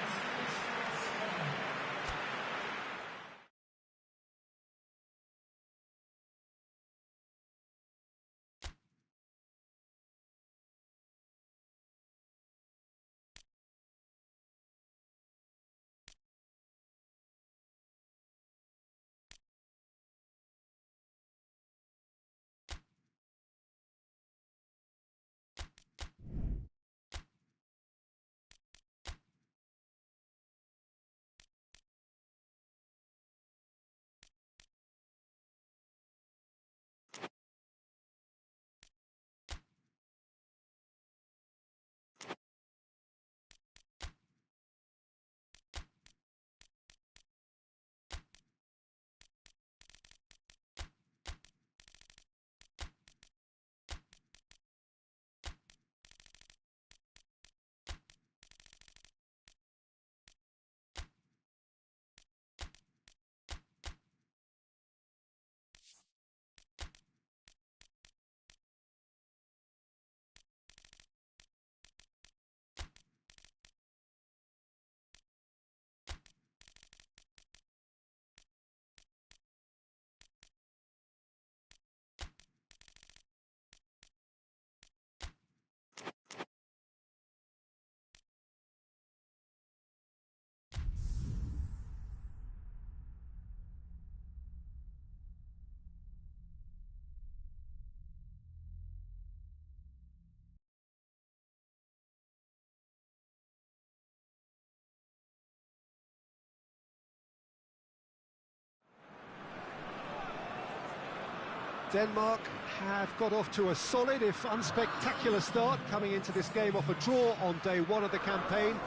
Denmark have got off to a solid, if unspectacular start, coming into this game off a draw on day one of the campaign.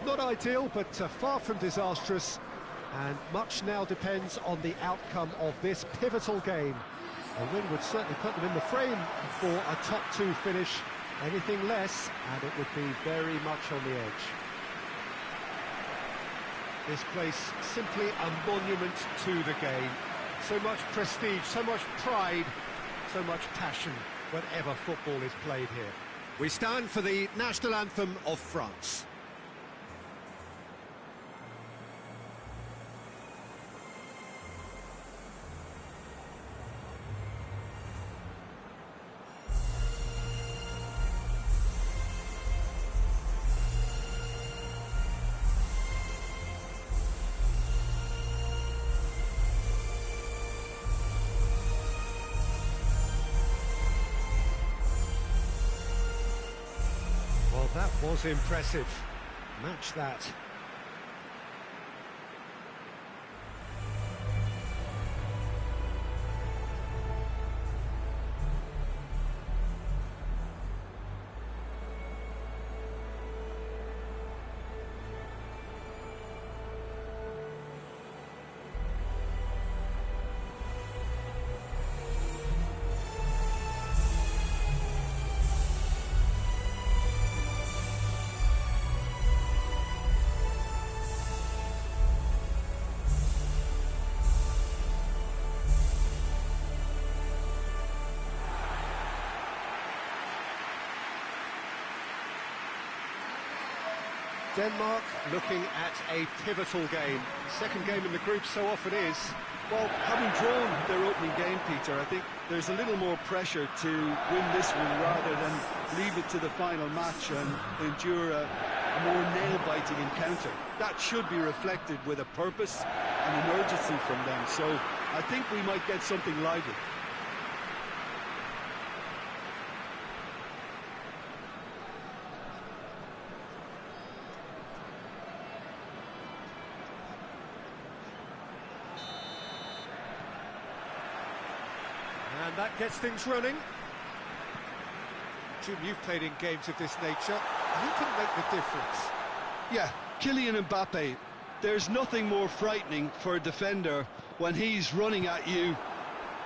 Not ideal, but far from disastrous, and much now depends on the outcome of this pivotal game. A win would certainly put them in the frame for a top two finish. Anything less, and it would be very much on the edge. This place simply a monument to the game. So much prestige, so much pride, so much passion whenever football is played here. We stand for the national anthem of France. That was impressive. Match that. Denmark looking at a pivotal game. Second game in the group so often is. Well, having drawn their opening game, Peter, I think there's a little more pressure to win this one rather than leave it to the final match and endure a a more nail-biting encounter. That should be reflected with a purpose and an urgency from them. So I think we might get something lively. And that gets things running. Jim, you've played in games of this nature. Who can make the difference? Yeah, Kylian Mbappe. There's nothing more frightening for a defender when he's running at you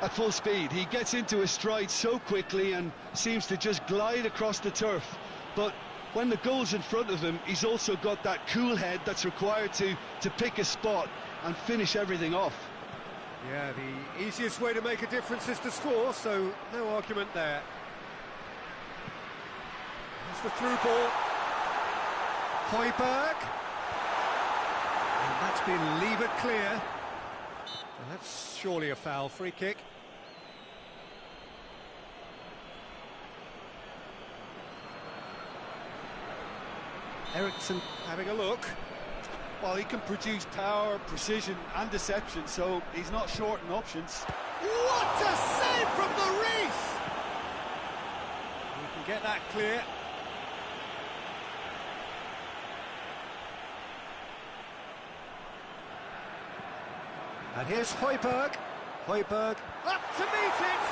at full speed. He gets into his stride so quickly and seems to just glide across the turf. But when the goal's in front of him, he's also got that cool head that's required to pick a spot and finish everything off. Yeah, the easiest way to make a difference is to score, so no argument there. There's the through ball. Højbjerg. And that's been levered clear. Well, that's surely a foul. Free kick. Eriksson having a look. Well, he can produce power, precision and deception, so he's not short in options. What a save from the reef! We can get that clear. And here's Højbjerg. Højbjerg up to meet it!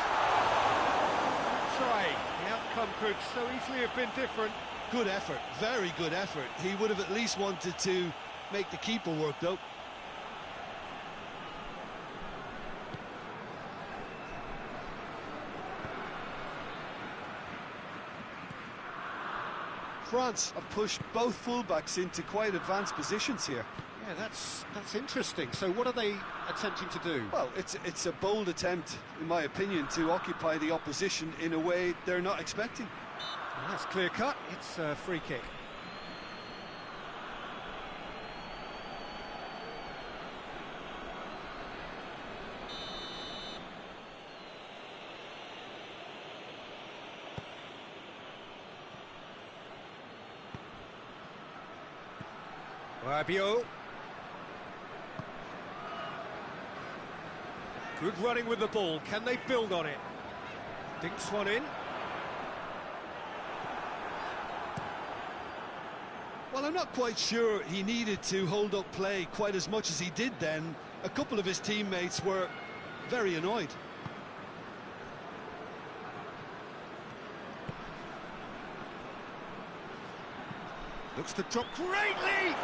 Try. The outcome could so easily have been different. Good effort, very good effort. He would have at least wanted to make the keeper work, though. France have pushed both fullbacks into quite advanced positions here. Yeah, that's interesting. So what are they attempting to do? Well, it's a bold attempt, in my opinion, to occupy the opposition in a way they're not expecting. Well, that's clear cut. It's a free kick. Rabiot. Good running with the ball. Can they build on it? Dinks one in. Well, I'm not quite sure he needed to hold up play quite as much as he did then. A couple of his teammates were very annoyed. Looks to drop. Great leap!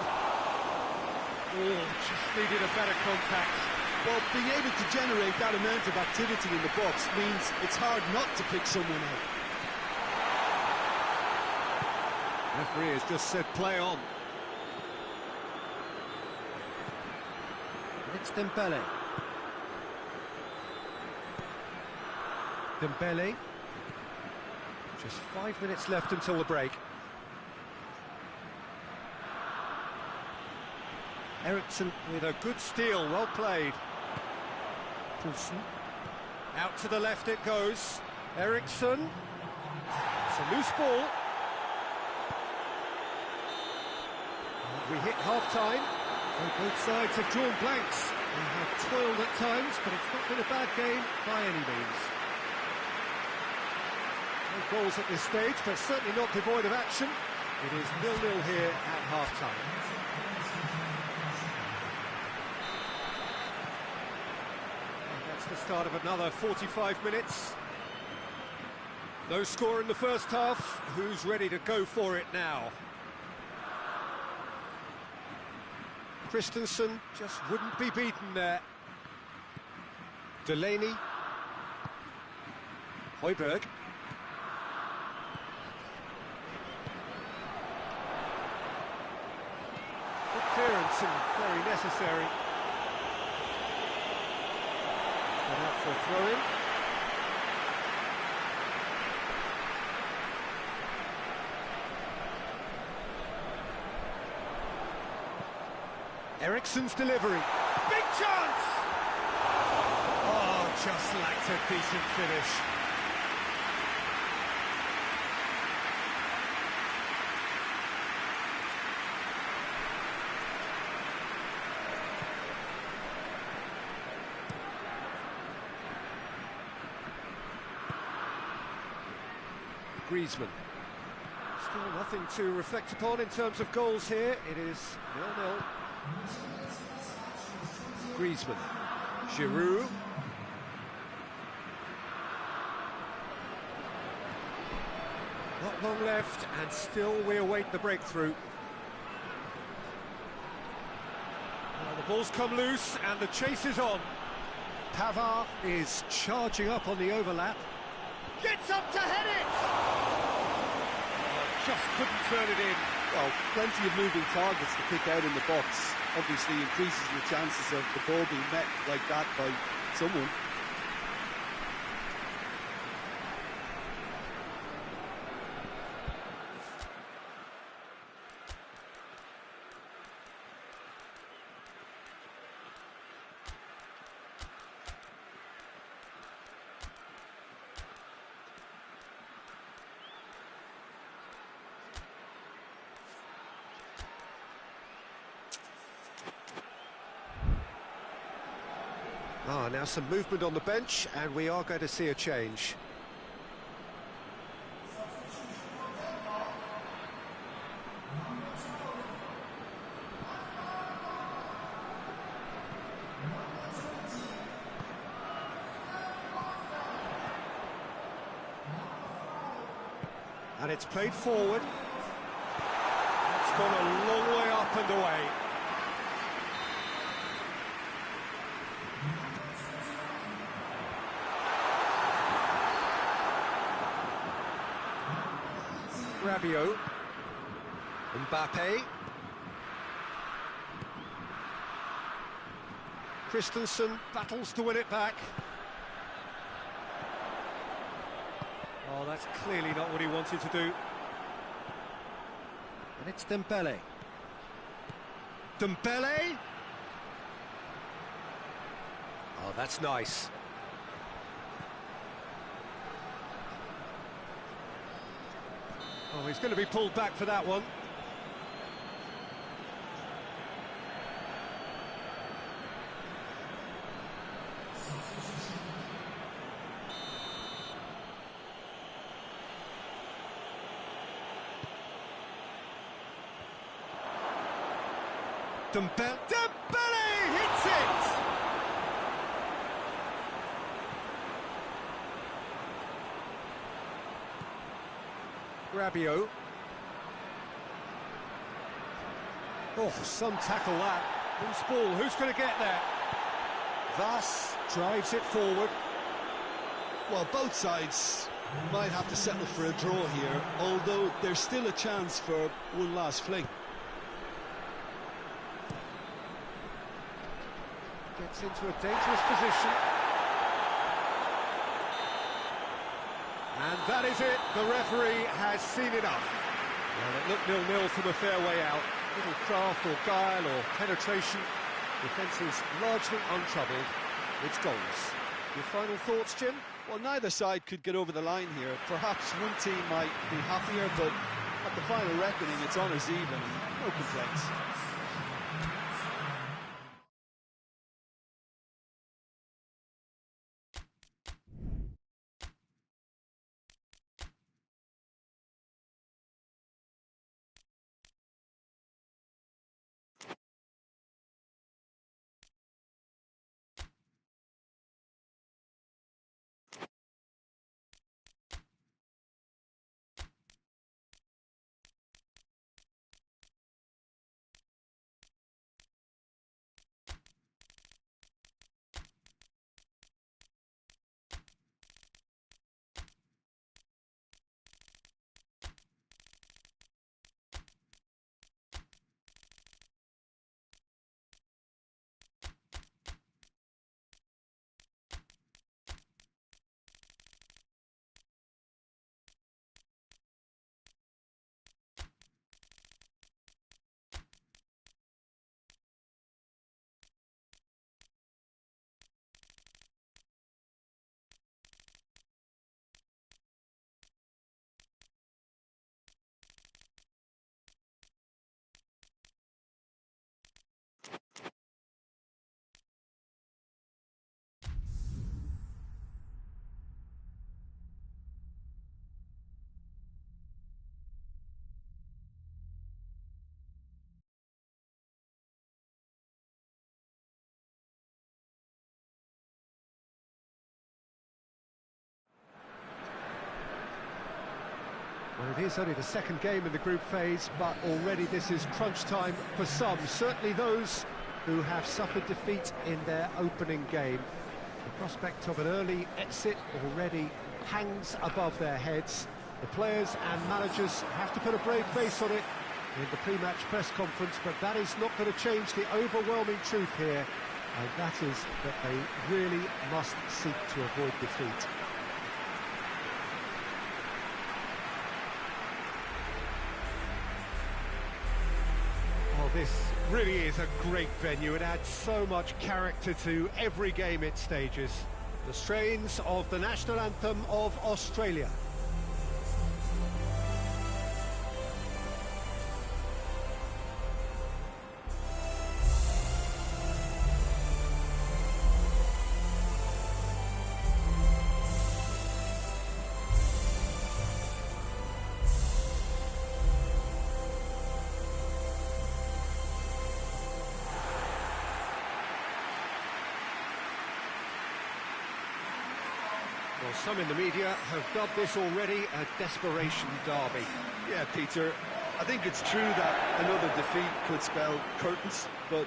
Oh, just needed a better contact. Well, being able to generate that amount of activity in the box means it's hard not to pick someone out. Referee has just said play on. It's Dembele. Dembele. Just 5 minutes left until the break. Eriksson with a good steal, well played. Poulsen. Out to the left it goes. Eriksson. It's a loose ball. We hit half-time. Both sides have drawn blanks. They have toiled at times, but it's not been a bad game by any means. No goals at this stage, but certainly not devoid of action. It is 0-0 here at half-time. The start of another 45 minutes. No score in the first half. Who's ready to go for it now? Christensen just wouldn't be beaten there. Delaney. Højbjerg. Good clearance and very necessary. Out for a throw-in. Eriksson's delivery. Big chance! Oh, just lacked a decent finish. Griezmann. Still nothing to reflect upon in terms of goals here. It is 0-0. Griezmann. Giroud. Not long left, and still we await the breakthrough. Now the ball's come loose, and the chase is on. Pavard is charging up on the overlap. Gets up to head it! Just couldn't turn it in. Well, plenty of moving targets to pick out in the box. Obviously increases the chances of the ball being met like that by someone. Now some movement on the bench, and we are going to see a change. And it's played forward. It's gone a long way up and away. Rabiot, Mbappe, Christensen battles to win it back. Oh, that's clearly not what he wanted to do. And it's Dembele. Dembele! Oh, that's nice. Oh, he's going to be pulled back for that one. Dembele hits it! Rabiot. Oh, some tackle that. Loose ball, who's going to get there? Thus drives it forward. Well, both sides might have to settle for a draw here, although there's still a chance for one last fling. Gets into a dangerous position. And that is it. The referee has seen enough. Well, it looked 0-0 from a fair way out. Little craft or guile or penetration. Defence is largely untroubled. It's goals. Your final thoughts, Jim? Well, neither side could get over the line here. Perhaps one team might be happier, but at the final reckoning, it's honours even. No complaints. Well, it is only the second game in the group phase, but already this is crunch time for some, certainly those who have suffered defeat in their opening game. The prospect of an early exit already hangs above their heads. The players and managers have to put a brave face on it in the pre-match press conference, but that is not going to change the overwhelming truth here, and that is that they really must seek to avoid defeat. Well, this really is a great venue. It adds so much character to every game it stages. The strains of the national anthem of Australia. Well, some in the media have dubbed this already a desperation derby. Yeah, Peter, I think it's true that another defeat could spell curtains, but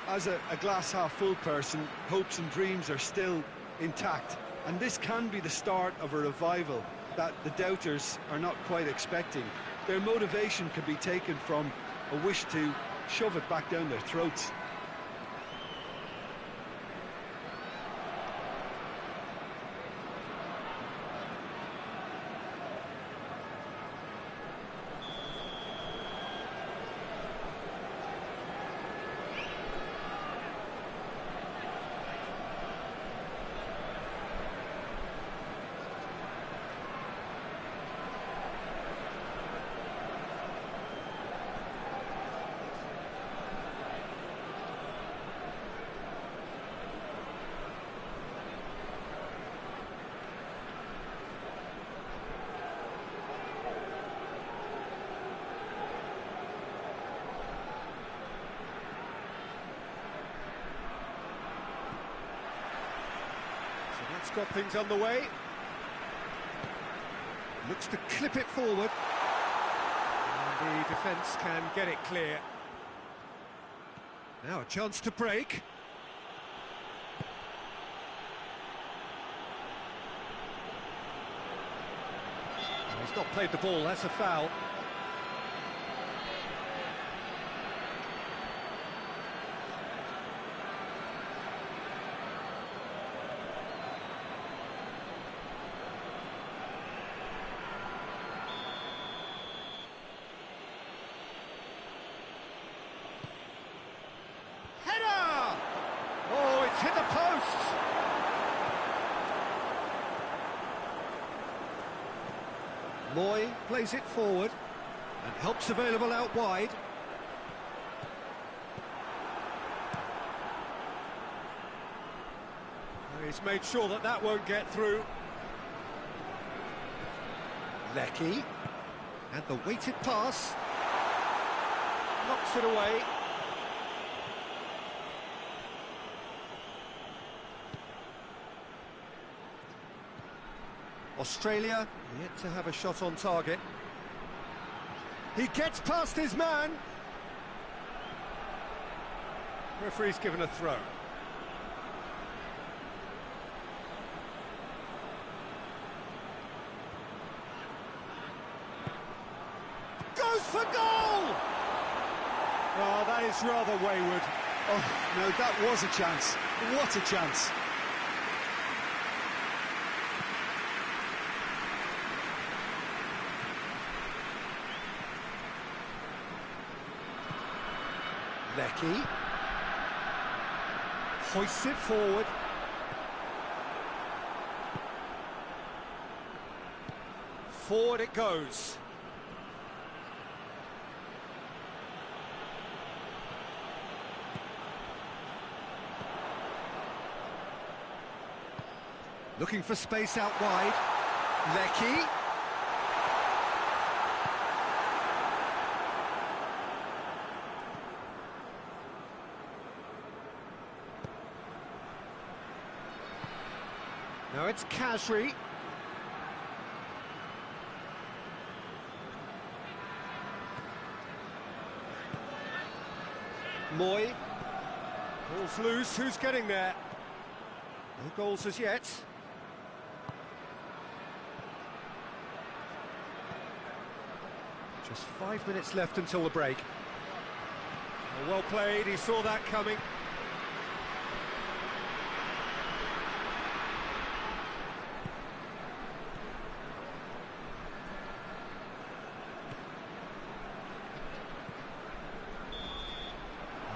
as a glass-half-full person, hopes and dreams are still intact, and this can be the start of a revival that the doubters are not quite expecting. Their motivation can be taken from a wish to shove it back down their throats. That's got things on the way. Looks to clip it forward. And the defence can get it clear. Now a chance to break. Oh, he's not played the ball, that's a foul. Hit the post! Moy plays it forward and helps available out wide. He's made sure that that won't get through. Lecky, and the weighted pass knocks it away. Australia yet to have a shot on target. He gets past his man. Referee's given a throw. Goes for goal! Oh, that is rather wayward. Oh, no, that was a chance. What a chance. Lecky hoists it forward. Forward it goes. Looking for space out wide. Lecky. Now it's Khazri. Moy. Ball's loose, who's getting there? No goals as yet. Just 5 minutes left until the break. Well played, he saw that coming.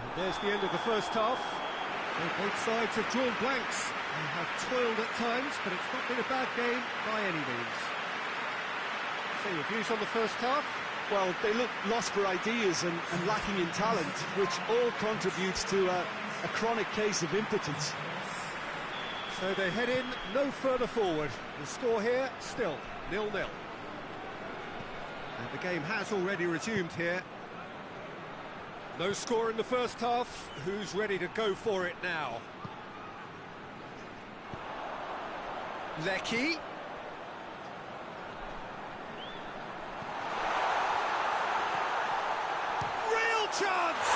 And there's the end of the first half. So both sides have drawn blanks. They have toiled at times, but it's not been a bad game by any means. So your views on the first half? Well, they look lost for ideas and lacking in talent, which all contributes to a chronic case of impotence. So they head in no further forward. The score here, still 0-0. And the game has already resumed here. No score in the first half. Who's ready to go for it now? Lecky. Chance!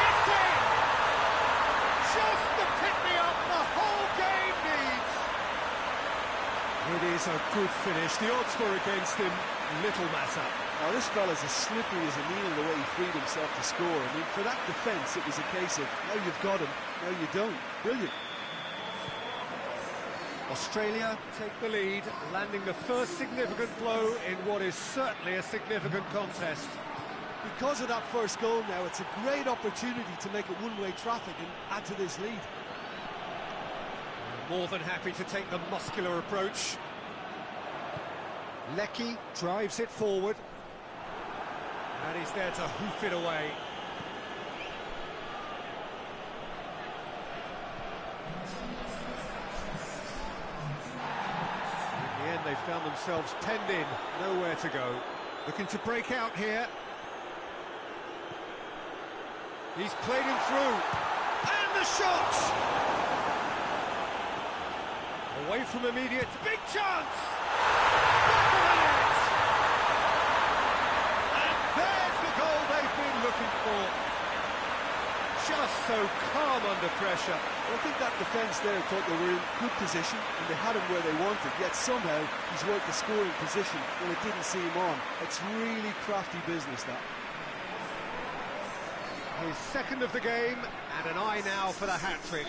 It's in! Just the pick-me-up the whole game needs! It is a good finish. The odds were against him. Little matter. Now, this fella's as slippery as a needle the way he freed himself to score. I mean, for that defence, it was a case of, now you've got him, now you don't. Brilliant. Australia take the lead, landing the first significant blow in what is certainly a significant contest. Because of that first goal now, it's a great opportunity to make it one-way traffic and add to this lead. More than happy to take the muscular approach. Lecky drives it forward. And he's there to hoof it away. In the end, they found themselves penned in, nowhere to go. Looking to break out here. He's played him through, and the shot! Away from immediate, big chance! Back of the net! And there's the goal they've been looking for. Just so calm under pressure. Well, I think that defence there thought they were in good position, and they had him where they wanted, yet somehow he's worked the scoring position when it didn't see him on. It's really crafty business, that. His second of the game, and an eye now for the hat-trick.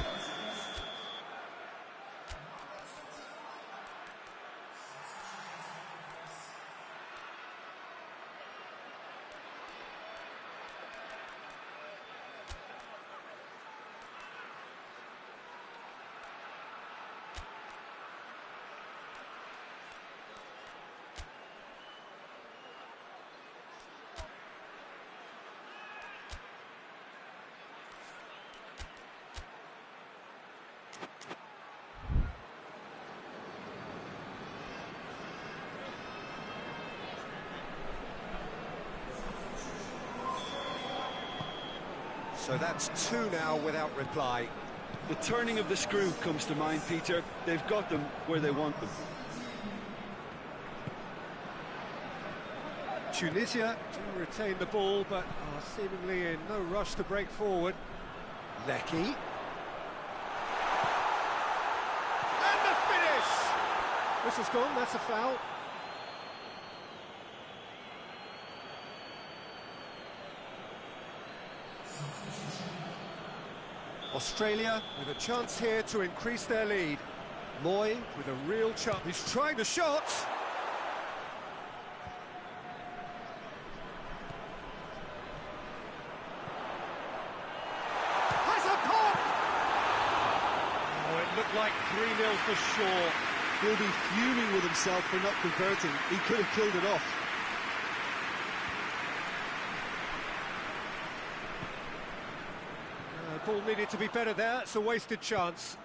So that's two now without reply. The turning of the screw comes to mind, Peter. They've got them where they want them. Tunisia do retain the ball, but are seemingly in no rush to break forward. Lecky. And the finish! Whistle's gone, that's a foul. Australia with a chance here to increase their lead. Moy with a real chance. He's trying the shot. Has a pop! Oh, it looked like 3-0 for sure. He'll be fuming with himself for not converting. He could have killed it off. Ball needed to be better there, it's a wasted chance.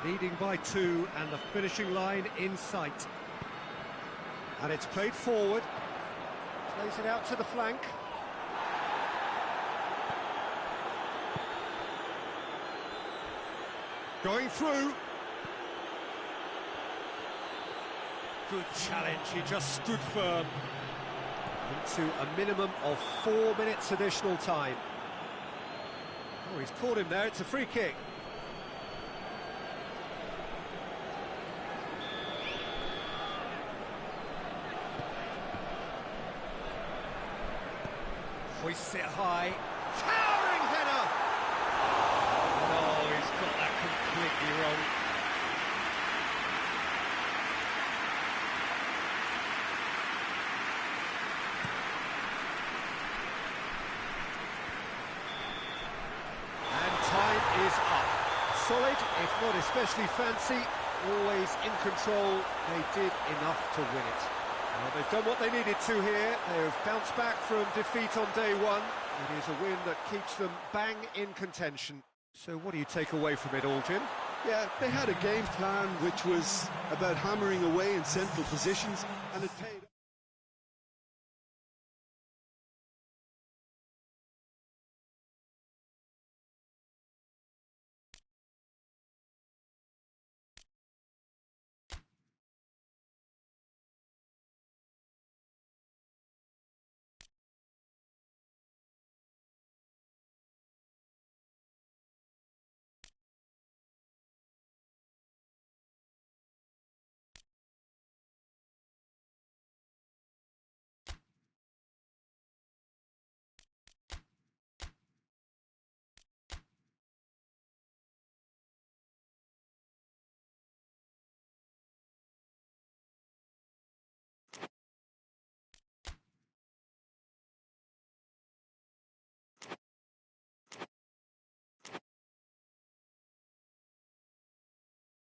Leading by 2 and the finishing line in sight. And it's played forward. Plays it out to the flank. Going through. Good challenge, he just stood firm. Into a minimum of 4 minutes additional time. Oh, he's caught him there, it's a free kick. Hoists it high. Towering header! No, he's got that completely wrong. And time is up. Solid, if not especially fancy, always in control. They did enough to win it. Well, they've done what they needed to here. They have bounced back from defeat on day one. It is a win that keeps them bang in contention. So what do you take away from it all, Jim? Yeah, they had a game plan which was about hammering away in central positions, and it paid off.